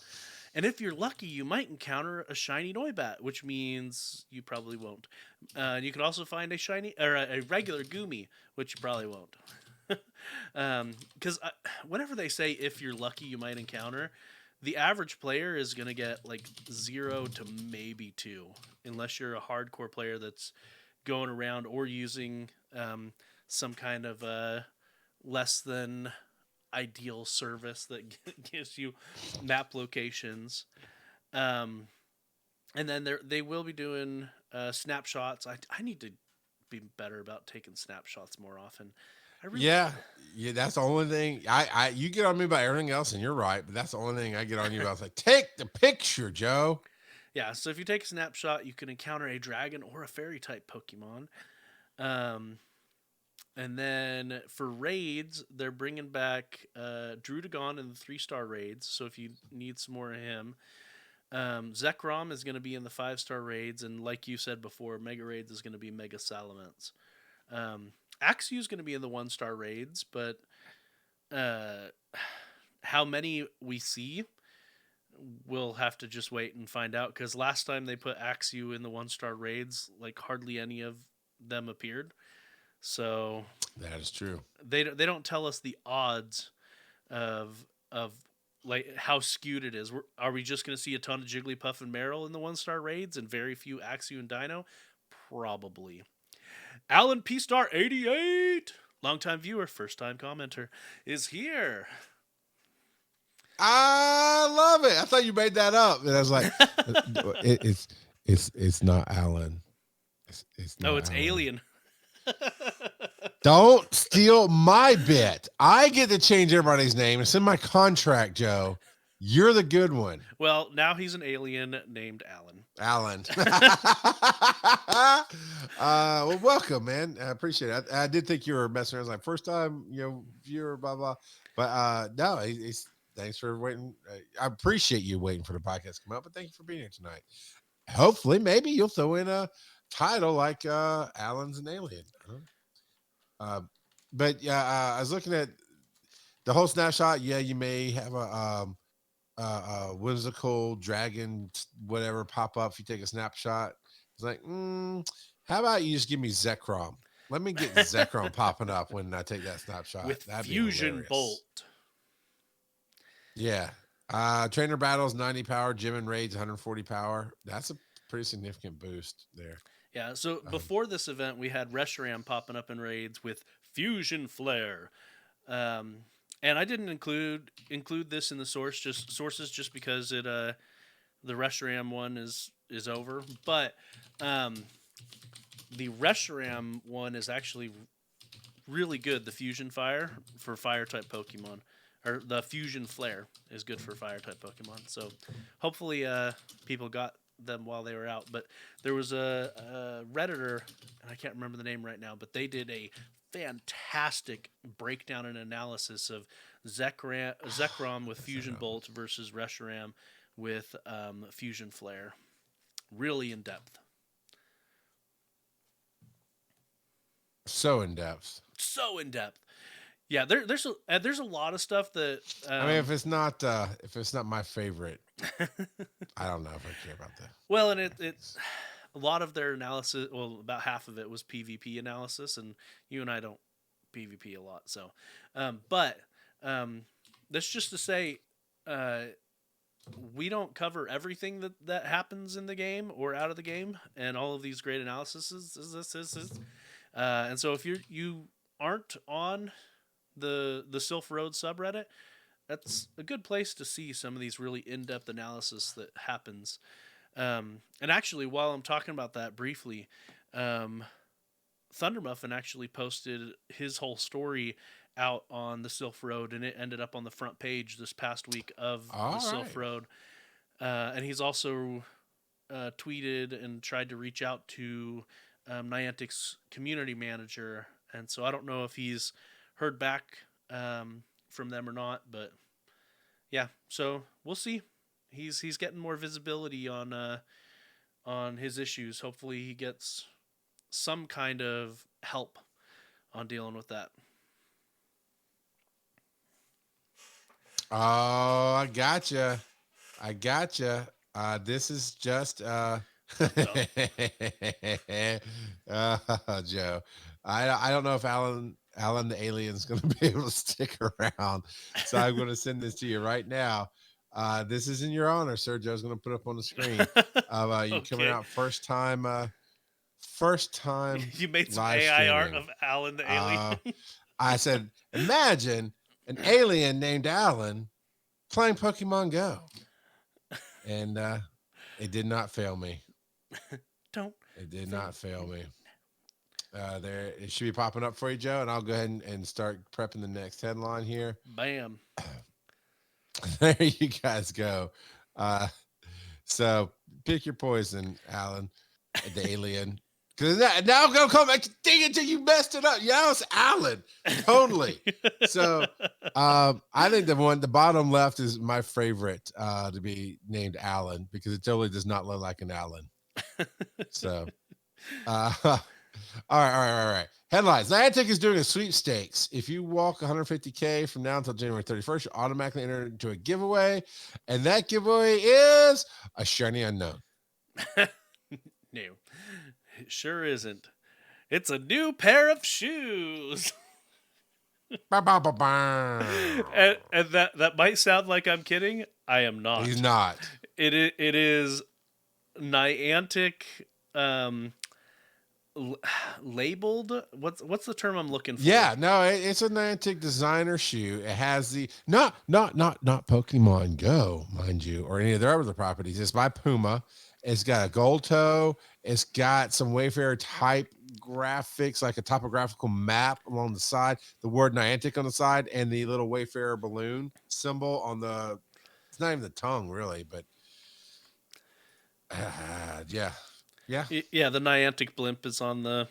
And if you're lucky, you might encounter a shiny Noibat, which means you probably won't. You can also find a shiny or a regular Goomy, which you probably won't. Because whenever they say if you're lucky, you might encounter, the average player is going to get like 0 to maybe 2, unless you're a hardcore player that's going around or using some kind of less than ideal service that gives you map locations. And then they will be doing snapshots. I need to be better about taking snapshots more often. Yeah, that's the only thing. I you get on me about everything else, and you're right, but that's the only thing I get on you about. It's like, take the picture, Joe. Yeah, so if you take a snapshot, you can encounter a dragon or a fairy type Pokemon. And then for raids, they're bringing back Druddigon in the 3-star raids. So if you need some more of him, Zekrom is going to be in the 5-star raids, and like you said before, Mega Raids is going to be Mega Salamence. Axew is going to be in the 1-star raids, but how many we see, we'll have to just wait and find out. Because last time they put Axew in the 1-star raids, like hardly any of them appeared. So that is true. They don't tell us the odds of like how skewed it is. Are we just going to see a ton of Jigglypuff and Marill in the 1-star raids and very few Axew and Dino? Probably. Alan P Star 88, longtime viewer, first time commenter, is here. I love it. I thought you made that up, and I was like, it's not Alan. It's not. Oh, it's Alan. Alien. Don't steal my bit. I get to change everybody's name. It's in my contract, Joe. You're the good one. Well, now he's an alien named Alan. Alan. Well, welcome, man. I appreciate it. I did think you were messing around. I was like, first time, viewer, blah, blah. But no, thanks for waiting. I appreciate you waiting for the podcast to come out, but thank you for being here tonight. Hopefully, maybe you'll throw in a title like Alan's an alien. But yeah, I was looking at the whole snapshot. Yeah, you may have a whimsical dragon, whatever, pop up if you take a snapshot. It's like, how about you just give me Zekrom? Let me get Zekrom popping up when I take that snapshot. With That'd Fusion Bolt. Yeah. Trainer battles 90 power, gym and raids 140 power. That's a pretty significant boost there. Yeah, so before this event, we had Reshiram popping up in raids with Fusion Flare. And I didn't include this in the sources just because it the Reshiram one is over. But the Reshiram one is actually really good. The Fusion Fire for fire type Pokemon, or the Fusion Flare is good for fire type Pokemon. So hopefully people got them while they were out. But there was a Redditor, and I can't remember the name right now, but they did a fantastic breakdown and analysis of Zekrom with Fusion Bolt versus Reshiram with Fusion Flare. Really in depth. So in depth. Yeah, there's a lot of stuff that I mean, if it's not my favorite, I don't know if I care about that. Well, and it's a lot of their analysis. Well, about half of it was PvP analysis, and you and I don't PvP a lot, so. But that's just to say, we don't cover everything that happens in the game or out of the game, and all of these great analyses. And so if you aren't on the Sylph Road subreddit, that's a good place to see some of these really in-depth analysis that happens. And actually, while I'm talking about that briefly, Thundermuffin actually posted his whole story out on the Sylph Road, and it ended up on the front page this past week of the Sylph Road. And he's also tweeted and tried to reach out to Niantic's community manager, and so I don't know if he's heard back from them or not, but yeah, so we'll see. He's getting more visibility on on his issues. Hopefully he gets some kind of help on dealing with that. Oh, I gotcha. This is just Joe. I don't know if Alan the alien's going to be able to stick around, so I'm going to send this to you right now. This is in your honor, sir. Joe's going to put up on the screen of you coming out first time. You made some live AI art streaming. of Alan the alien. I said, imagine an alien named Alan playing Pokemon Go. And it did not fail me. It did not fail me. There, it should be popping up for you, Joe, and I'll go ahead and start prepping the next headline here. Bam. There you guys go. So pick your poison, Alan, the alien. Because now I'm gonna come back to dig it till you messed it up. Yeah, it's Alan. Totally. So I think the bottom left is my favorite to be named Alan because it totally does not look like an Alan. So all right. Headlines. Niantic is doing a sweepstakes. If you walk 150K from now until January 31st, you automatically enter into a giveaway. And that giveaway is a shiny unknown. No. It sure isn't. It's a new pair of shoes. Bow, bow, bow, bow. And that might sound like I'm kidding. I am not. He's not. It is Niantic labeled. What's the term I'm looking for? Yeah, no, it's a Niantic designer shoe. It has the not Pokemon Go, mind you, or any of their other properties. It's by Puma. It's got a gold toe. It's got some Wayfarer type graphics, like a topographical map along the side, the word Niantic on the side, and the little Wayfarer balloon symbol on the. It's not even the tongue, really, but yeah. The Niantic blimp is on the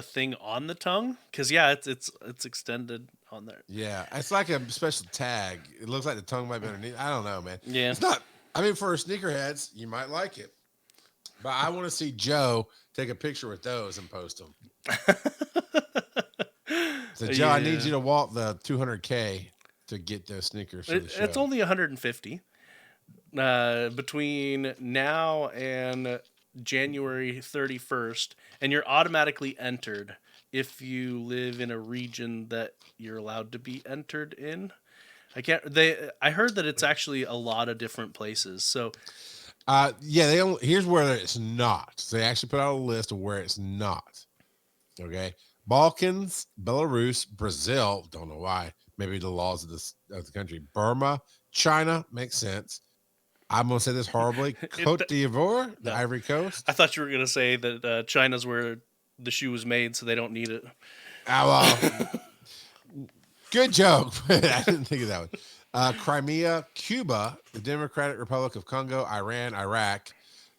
thing on the tongue, because it's extended on there. Yeah, it's like a special tag. It looks like the tongue might be underneath. I don't know, man. Yeah, it's not. I mean, for sneakerheads, you might like it, but I want to see Joe take a picture with those and post them. So, Joe, I need you to walk the 200K to get those sneakers for the show. It's only 150 between now and January 31st, and you're automatically entered if you live in a region that you're allowed to be entered in. I heard that it's actually a lot of different places. So, here's where it's not. So they actually put out a list of where it's not. Okay, Balkans, Belarus, Brazil. Don't know why. Maybe the laws of the country. Burma, China makes sense. I'm gonna say this horribly. Cote d'Ivoire, the Ivory Coast. I thought you were gonna say that China's where the shoe was made, so they don't need it. Good joke. I didn't think of that one. Crimea, Cuba, the Democratic Republic of Congo, Iran, Iraq,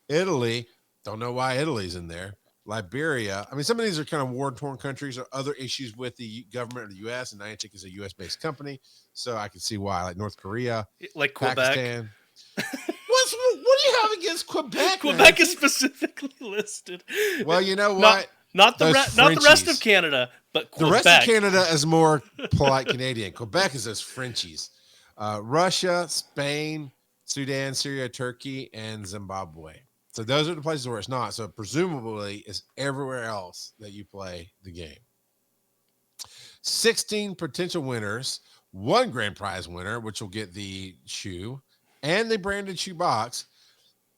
Italy. Don't know why Italy's in there. Liberia. I mean, some of these are kind of war-torn countries or other issues with the government of the U.S. And Niantic is a U.S.-based company, so I can see why. Like North Korea, like Quebec. Pakistan. What do you have against Quebec? Quebec is specifically listed. Well, you know what? Not the rest of Canada, but Quebec. The rest of Canada is more polite Canadian. Quebec is those Frenchies. Russia, Spain, Sudan, Syria, Turkey, and Zimbabwe. So those are the places where it's not. So presumably it's everywhere else that you play the game. 16 potential winners, 1 grand prize winner, which will get the shoe and the branded shoe box.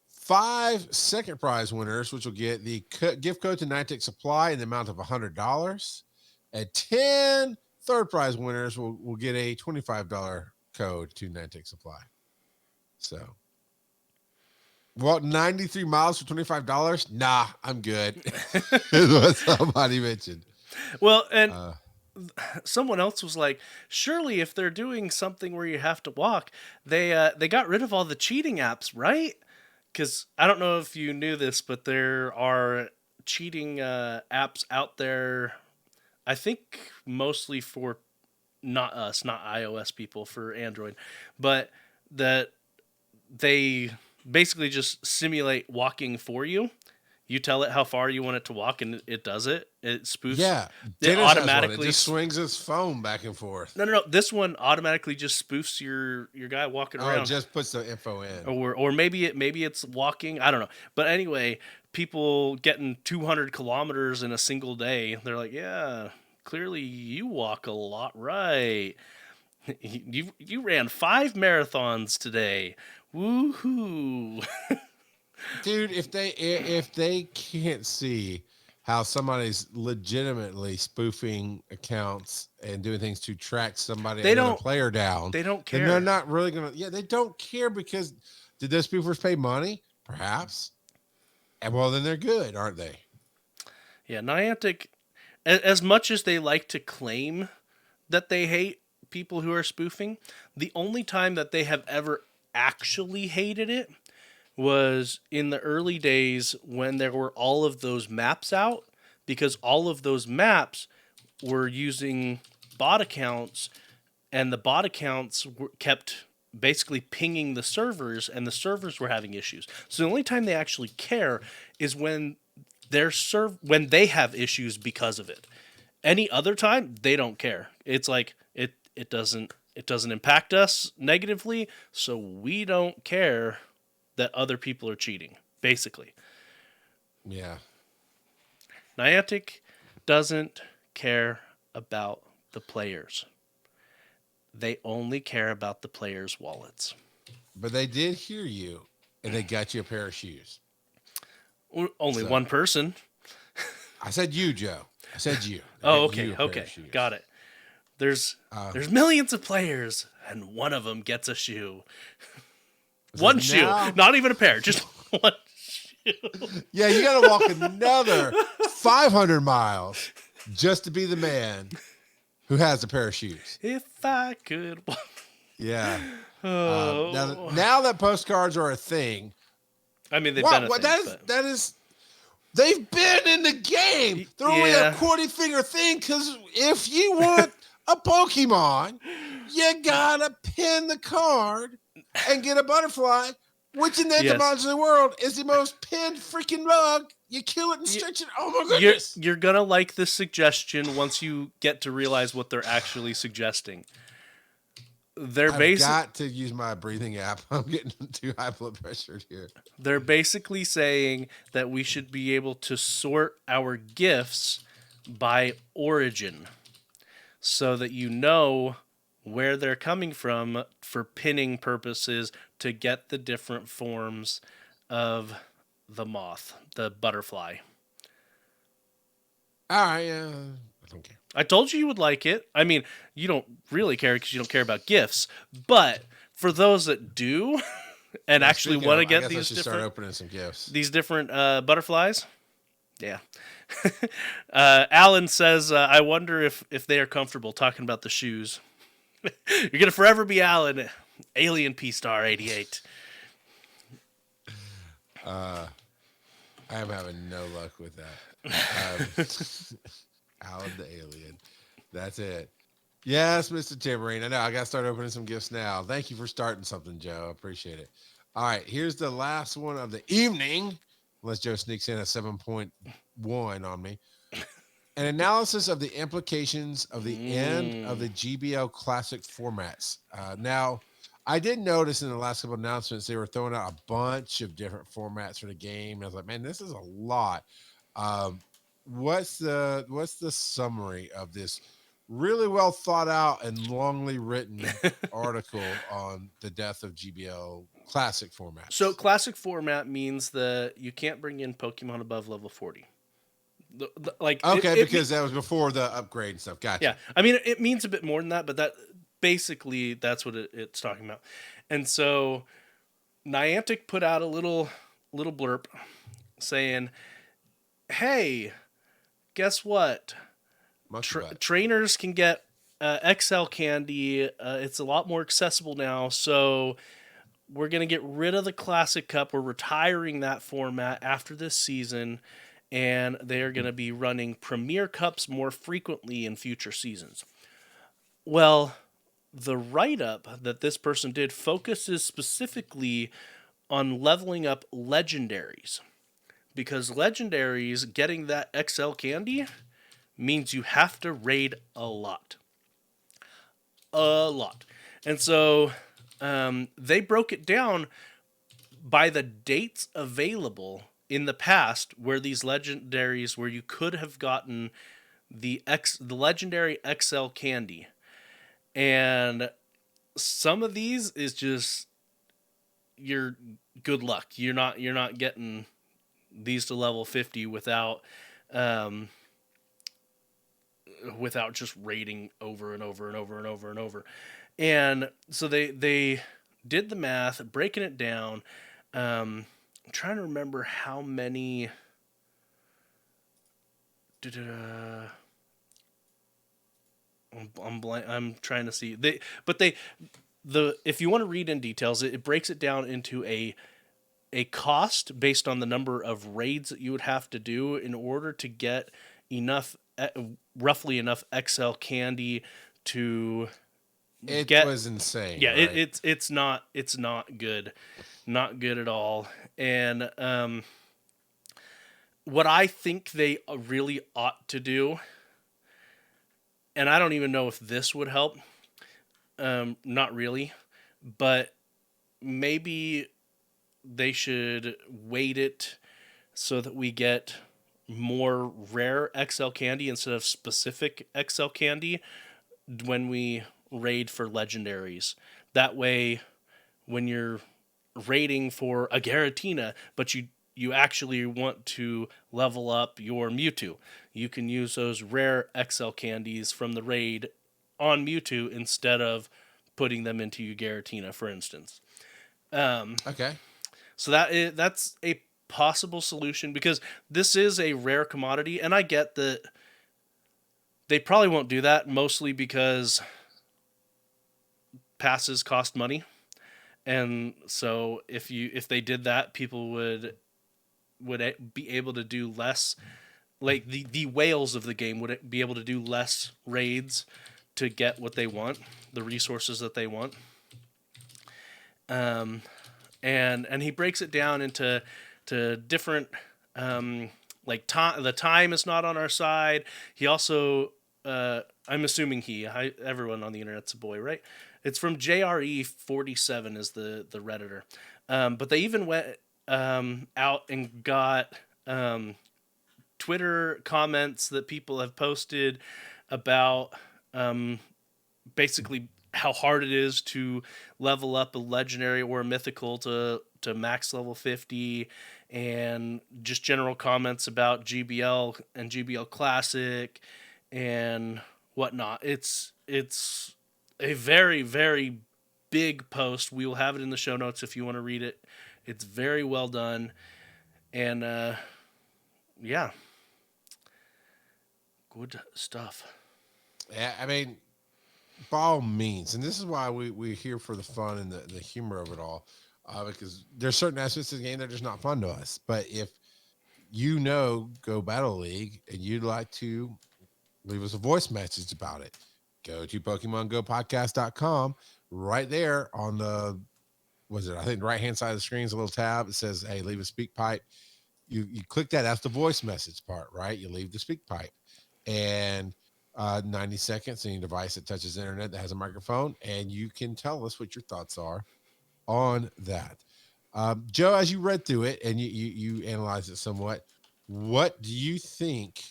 5 second prize winners, which will get the gift code to Niantic Supply in the amount of $100. And 10 third prize winners will get a $25 code to Niantic Supply. So, walk 93 miles for $25? Nah, I'm good. Is what somebody mentioned. Well, and someone else was like, surely if they're doing something where you have to walk, they got rid of all the cheating apps, right? Because I don't know if you knew this, but there are cheating apps out there, I think mostly for not us, not iOS people, for Android, but that they basically just simulate walking for you. You tell it how far you want it to walk, and it does it. It spoofs. Yeah, It Dennis has one. automatically It just swings its phone back and forth. No. This one automatically just spoofs your guy walking around. It just puts the info in. Or maybe it's walking. I don't know. But anyway, people getting 200 kilometers in a single day. They're like, yeah, clearly you walk a lot, right? You ran 5 marathons today. Woohoo! Dude, if they can't see how somebody's legitimately spoofing accounts and doing things to track somebody, another player down, they don't care. Then they're not really gonna. Yeah, they don't care because did those spoofers pay money? Perhaps. And well, then they're good, aren't they? Yeah, Niantic, as much as they like to claim that they hate people who are spoofing, the only time that they have ever actually hated it was in the early days when there were all of those maps out, because all of those maps were using bot accounts, and the bot accounts kept basically pinging the servers, and the servers were having issues. So the only time they actually care is when when they have issues because of it. Any other time, they don't care. It's like it doesn't impact us negatively, so we don't care that other people are cheating, basically. Yeah. Niantic doesn't care about the players. They only care about the players' wallets. But they did hear you, and they got you a pair of shoes. Only one person. I said you, Joe. I said you. Okay, got it. There's millions of players, and one of them gets a shoe. One shoe, not even a pair, just one shoe. Yeah, you got to walk another 500 miles just to be the man who has a pair of shoes. If I could. Yeah. Oh. Now that postcards are a thing. I mean, they've been a thing. That is. They've been in the game. They're only a 40-finger thing because if you want a Pokemon, you gotta pin the card and get a butterfly, which in the etymology of the world is the most pinned freaking rug. You kill it and stretch it. Oh my goodness! You're gonna like this suggestion once you get to realize what they're actually suggesting. I've got to use my breathing app. I'm getting too high blood pressure here. They're basically saying that we should be able to sort our gifts by origin, so that you know where they're coming from for pinning purposes to get the different forms of the moth, the butterfly. All right, I don't care. I told you would like it. I mean, you don't really care because you don't care about gifts, but for those that do and actually want to get these different, start opening some gifts. These different butterflies, yeah. Alan says, "I wonder if they are comfortable talking about the shoes." You're gonna forever be Alan, Alien P Star 88. I am having no luck with that. Alan the Alien. That's it. Yes, Mr. Timberine. I know. I got to start opening some gifts now. Thank you for starting something, Joe. I appreciate it. All right. Here's the last one of the evening. Unless Joe sneaks in a 7.1 on me. An analysis of the implications of the end of the GBL Classic formats. Now, I did notice in the last couple of announcements, they were throwing out a bunch of different formats for the game. I was like, man, this is a lot. What's the summary of this really well thought out and longly written article on the death of GBL Classic format? So Classic format means that you can't bring in Pokemon above level 40. Because that was before the upgrade and stuff. Gotcha. Yeah, I mean, it means a bit more than that, but that's what it's talking about. And so Niantic put out a little blurb saying, "Hey, guess what? Trainers can get XL candy. It's a lot more accessible now. So we're going to get rid of the Classic Cup. We're retiring that format after this season, and they're going to be running Premier Cups more frequently in future seasons." Well, the write-up that this person did focuses specifically on leveling up legendaries, because legendaries, getting that XL candy means you have to raid a lot. And so they broke it down by the dates available in the past where these legendaries, where you could have gotten the legendary XL candy. And some of these is just your good luck. You're not getting these to level 50 without just raiding over and over and over and over and over. And so they did the math, breaking it down. I'm trying to remember how many. I'm trying to see. If you want to read in details, it breaks it down into a cost based on the number of raids that you would have to do in order to get roughly enough XL candy to get. It was insane. Yeah, right? it's not good, not good at all. And what I think they really ought to do, and I don't even know if this would help. Not really, but maybe they should weight it so that we get more rare XL candy instead of specific XL candy when we raid for legendaries. That way, when you're raiding for a Garatina, but you actually want to level up your Mewtwo, you can use those rare XL candies from the raid on Mewtwo instead of putting them into your Garatina, for instance. Okay. So that's a possible solution, because this is a rare commodity, and I get that they probably won't do that, mostly because passes cost money. And so if they did that, people would be able to do less. Like the whales of the game would be able to do less raids to get what they want, the resources that they want. And he breaks it down into different like time. The time is not on our side. He also I'm assuming everyone on the internet's a boy, right? It's from JRE47 is the Redditor. But they even went out and got Twitter comments that people have posted about basically how hard it is to level up a legendary or a mythical to max level 50, and just general comments about GBL and GBL Classic and whatnot. It's a very, very big post. We will have it in the show notes if you want to read it. It's very well done. And yeah, good stuff. Yeah, I mean, by all means, and this is why we're here for the fun and the humor of it all, because there's certain aspects of the game that are just not fun to us. But if you know Go Battle League and you'd like to leave us a voice message about it, go to PokemonGoPodcast.com. Right there on the, I think the right hand side of the screen is a little tab. It says, hey, leave a speak pipe. You click that. That's the voice message part, right? You leave the speak pipe, and 90 seconds, any device that touches the internet that has a microphone, and you can tell us what your thoughts are on that. Joe, as you read through it and you analyze it somewhat, what do you think?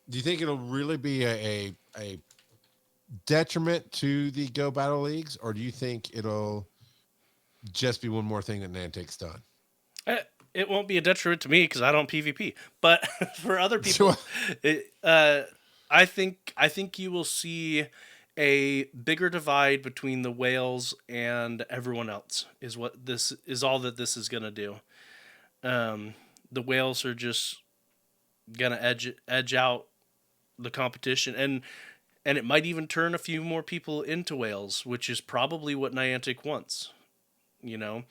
Do you think it'll really be a detriment to the Go Battle Leagues, or do you think it'll just be one more thing that Niantic's done? It won't be a detriment to me because I don't PvP, but for other people, I think you will see a bigger divide between the whales and everyone else. Is what this is all that this is gonna do. The whales are just gonna edge out the competition, and it might even turn a few more people into whales, which is probably what Niantic wants. You know,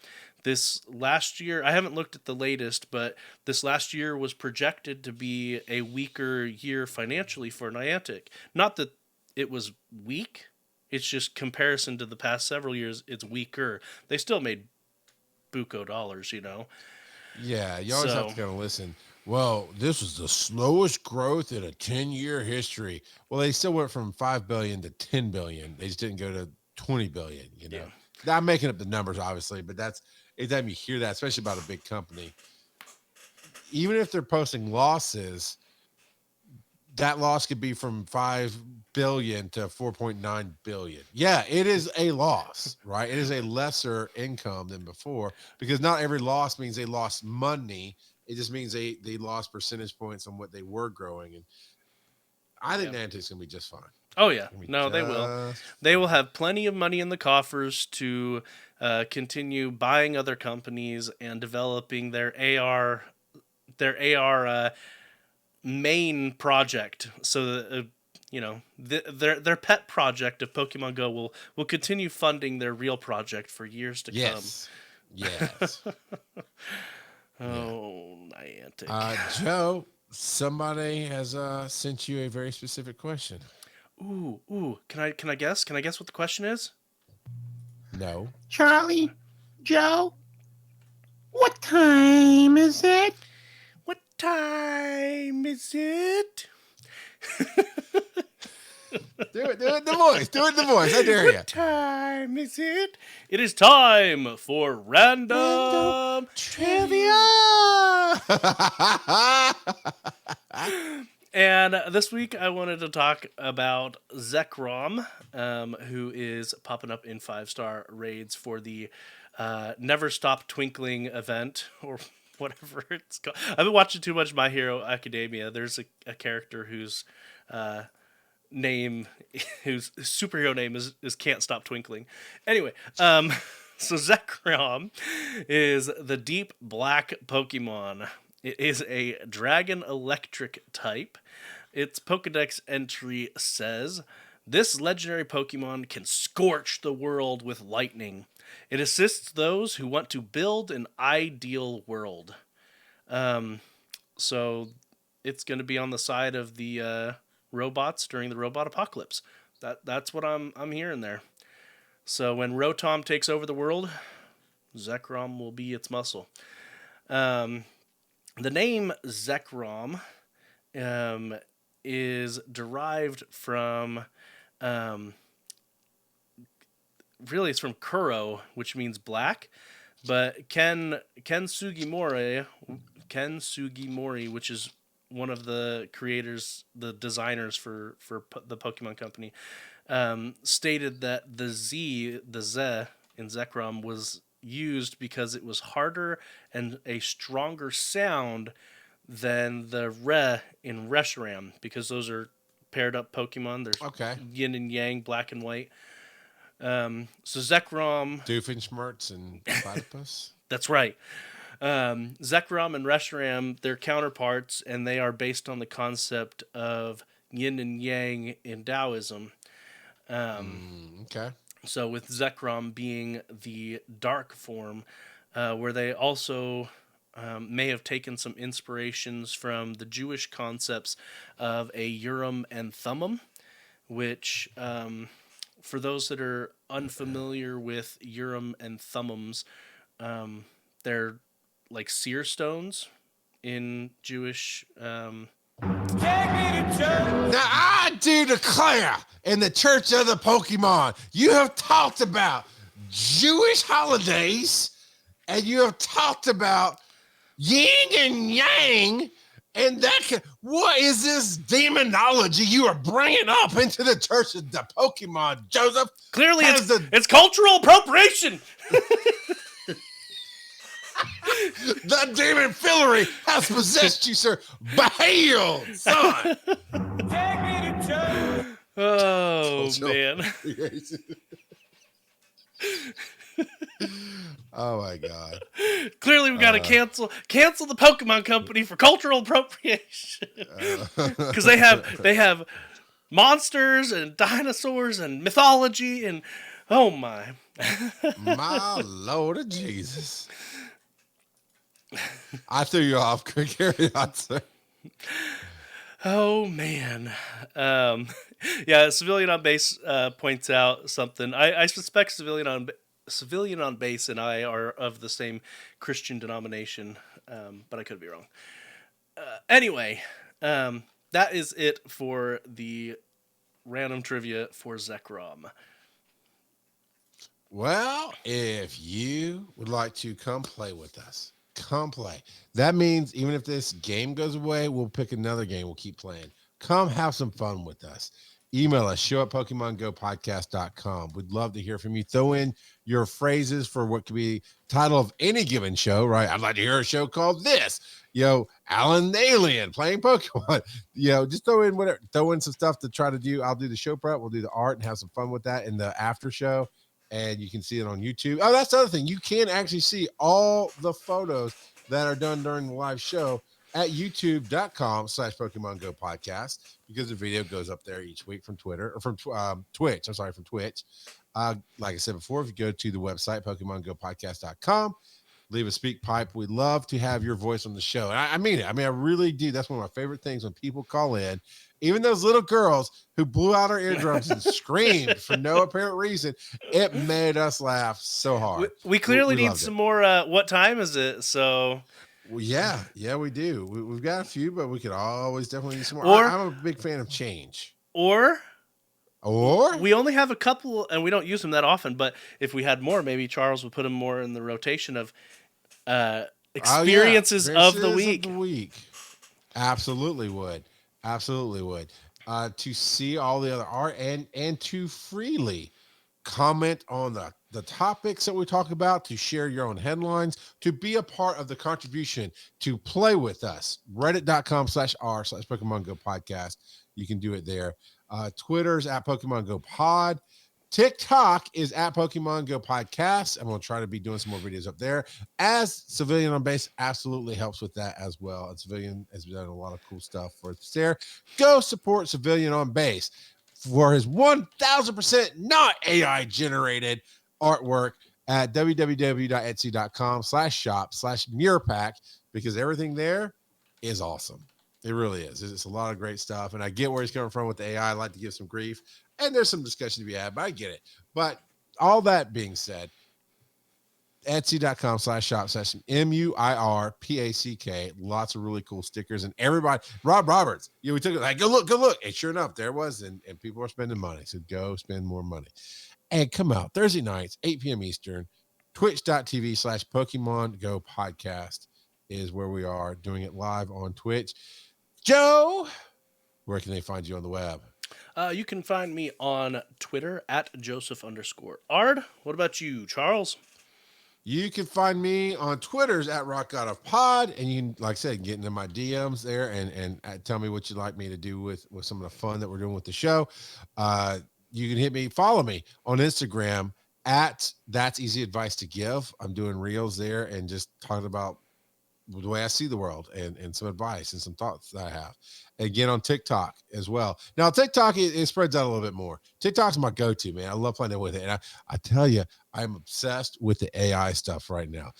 this last year, I haven't looked at the latest, but this last year was projected to be a weaker year financially for Niantic. Not that it was weak, it's just comparison to the past several years, it's weaker. They still made buco dollars, Yeah, you always have to kind of listen. Well, this was the slowest growth in a 10-year history. Well, they still went from 5 billion to 10 billion. They just didn't go to 20 billion, Yeah. Now, I'm making up the numbers, obviously, but anytime you hear that, especially about a big company, even if they're posting losses, that loss could be from 5 billion to 4.9 billion. Yeah, it is a loss, right? It is a lesser income than before because not every loss means they lost money. It just means they lost percentage points on what they were growing. And I think Niantic's going to be just fine. Oh, yeah. No, they will. They will have plenty of money in the coffers to continue buying other companies and developing their AR main project. So that, their pet project of Pokemon Go will continue funding their real project for years to come. Yes. Oh, Niantic. Joe, somebody has sent you a very specific question. Ooh. Can I guess? Can I guess what the question is? No. Charlie, Joe, what time is it? What time is it? Do it in the voice. Do it in the voice. I dare you. What time is it? It is time for random trivia. And this week I wanted to talk about Zekrom, who is popping up in 5-star raids for the Never Stop Twinkling event, or whatever it's called. I've been watching too much My Hero Academia. There's a character whose superhero name is Can't Stop Twinkling. Anyway, so Zekrom is the deep black Pokemon. It is a dragon electric type. Its Pokedex entry says, this legendary Pokemon can scorch the world with lightning. It assists those who want to build an ideal world. So it's going to be on the side of the robots during the robot apocalypse. That's what I'm hearing there. So when Rotom takes over the world, Zekrom will be its muscle. The name Zekrom is derived from, really it's from Kuro, which means black, but Ken Sugimori, which is one of the creators, the designers for the Pokemon Company, stated that the Z in Zekrom was used because it was harder and a stronger sound than the Re in Reshiram, because those are paired up Pokemon. There's yin and yang, black and white. So Zekrom, Doofenshmirtz and Platypus. That's right. Zekrom and Reshiram, they're counterparts, and they are based on the concept of yin and yang in Taoism. So with Zekrom being the dark form, where they also may have taken some inspirations from the Jewish concepts of a Urim and Thummim, which, for those that are unfamiliar with Urim and Thummims, they're like seer stones in Jewish. Now I do declare in the Church of the Pokemon, you have talked about Jewish holidays and you have talked about yin and yang, and what is this demonology you are bringing up into the Church of the Pokemon, Joseph? Clearly it's cultural appropriation. The demon fillery has possessed you, sir. Bail, son. Take me to church. Oh, man. Oh, my God. Clearly we got to cancel the Pokemon Company for cultural appropriation. Because they have monsters and dinosaurs and mythology and, oh, my. My Lord of Jesus. I threw you off. Carry on, sir. Oh, man. Yeah, Civilian on Base points out something. I suspect Civilian Civilian on Base and I are of the same Christian denomination, but I could be wrong. Anyway, that is it for the random trivia for Zekrom. Well, if you would like to come play with us, come play. That means even if this game goes away, we'll pick another game. We'll keep playing. Come have some fun with us. Email us, show@PokemonGoPodcast.com. We'd love to hear from you. Throw in your phrases for what could be title of any given show, right? I'd like to hear a show called this. Alan the Alien playing Pokemon. Just throw in whatever. Throw in some stuff to try to do. I'll do the show prep. We'll do the art and have some fun with that in the after show. And you can see it on YouTube. Oh, that's the other thing. You can actually see all the photos that are done during the live show at youtube.com/Pokemon Go Podcast, because the video goes up there each week from Twitter or from Twitch. I'm sorry, from Twitch. Like I said before, if you go to the website, PokemonGoPodcast.com, leave a speak pipe. We'd love to have your voice on the show. And I mean it. I really do. That's one of my favorite things when people call in. Even those little girls who blew out our eardrums and screamed for no apparent reason, it made us laugh so hard. We clearly need some more. What time is it? So, well, yeah, we do. We've got a few, but we could always definitely use some more. Or I'm a big fan of change. Or we only have a couple, and we don't use them that often. But if we had more, maybe Charles would put them more in the rotation of experiences of the week. Absolutely would. To see all the other art and to freely comment on the topics that we talk about, to share your own headlines, to be a part of the contribution, to play with us. Reddit.com/r/Pokemon Go Podcast. You can do it there. Twitter's at Pokemon Go Pod. TikTok is at Pokemon Go Podcast. I'm going to try to be doing some more videos up there, as Civilian on Base absolutely helps with that as well. And Civilian has done a lot of cool stuff for us there. Go support Civilian on Base for his 1000% not AI generated artwork at www.etsy.com/shop/mirrorpack, because everything there is awesome. It really is. It's a lot of great stuff. And I get where he's coming from with the AI. I like to give some grief. And there's some discussion to be had, but I get it. But all that being said, Etsy.com/shop/MUIRPACK. Lots of really cool stickers. And everybody, Rob Roberts, we took it like, go look. And sure enough, there was. And people are spending money. So go spend more money. And come out Thursday nights, 8 p.m. Eastern, twitch.tv/Pokemon Go Podcast is where we are doing it live on Twitch. Joe, where can they find you on the web? You can find me on Twitter at Joseph_Ard. What about you, Charles? You can find me on Twitter's at RockGodOfPod, and you can, like I said, get into my DMs there and tell me what you'd like me to do with some of the fun that we're doing with the show. You can follow me on Instagram at That's Easy Advice to Give. I'm doing reels there and just talking about the way I see the world and some advice and some thoughts that I have. Again, on TikTok as well. Now, TikTok, it spreads out a little bit more. TikTok's my go-to, man. I love playing with it. And I tell you, I'm obsessed with the AI stuff right now.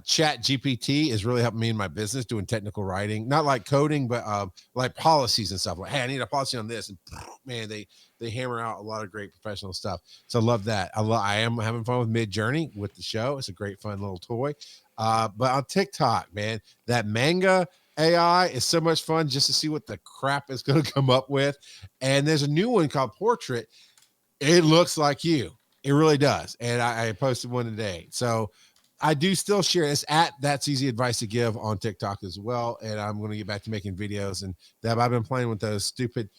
Chat GPT is really helping me in my business doing technical writing, not like coding, but like policies and stuff. Like, hey, I need a policy on this. And man, they hammer out a lot of great professional stuff. So I love that. I am having fun with Mid-Journey with the show. It's a great, fun little toy. But on TikTok, man, that manga AI is so much fun just to see what the crap is going to come up with. And there's a new one called Portrait. It looks like you. It really does. And I posted one today. So I do still share this at That's Easy Advice to Give on TikTok as well. And I'm going to get back to making videos. And I've been playing with those stupid,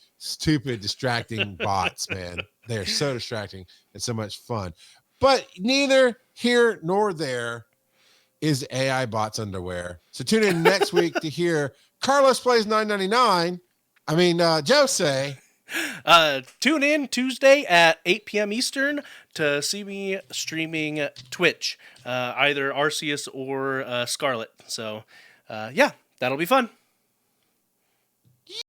distracting bots, man. They're so distracting and so much fun. But neither here nor there is AI bots underwear. So tune in next week to hear Carlos Plays 999. I mean, Joe say. Tune in Tuesday at 8 p.m. Eastern to see me streaming Twitch, either Arceus or Scarlet. So, yeah, that'll be fun.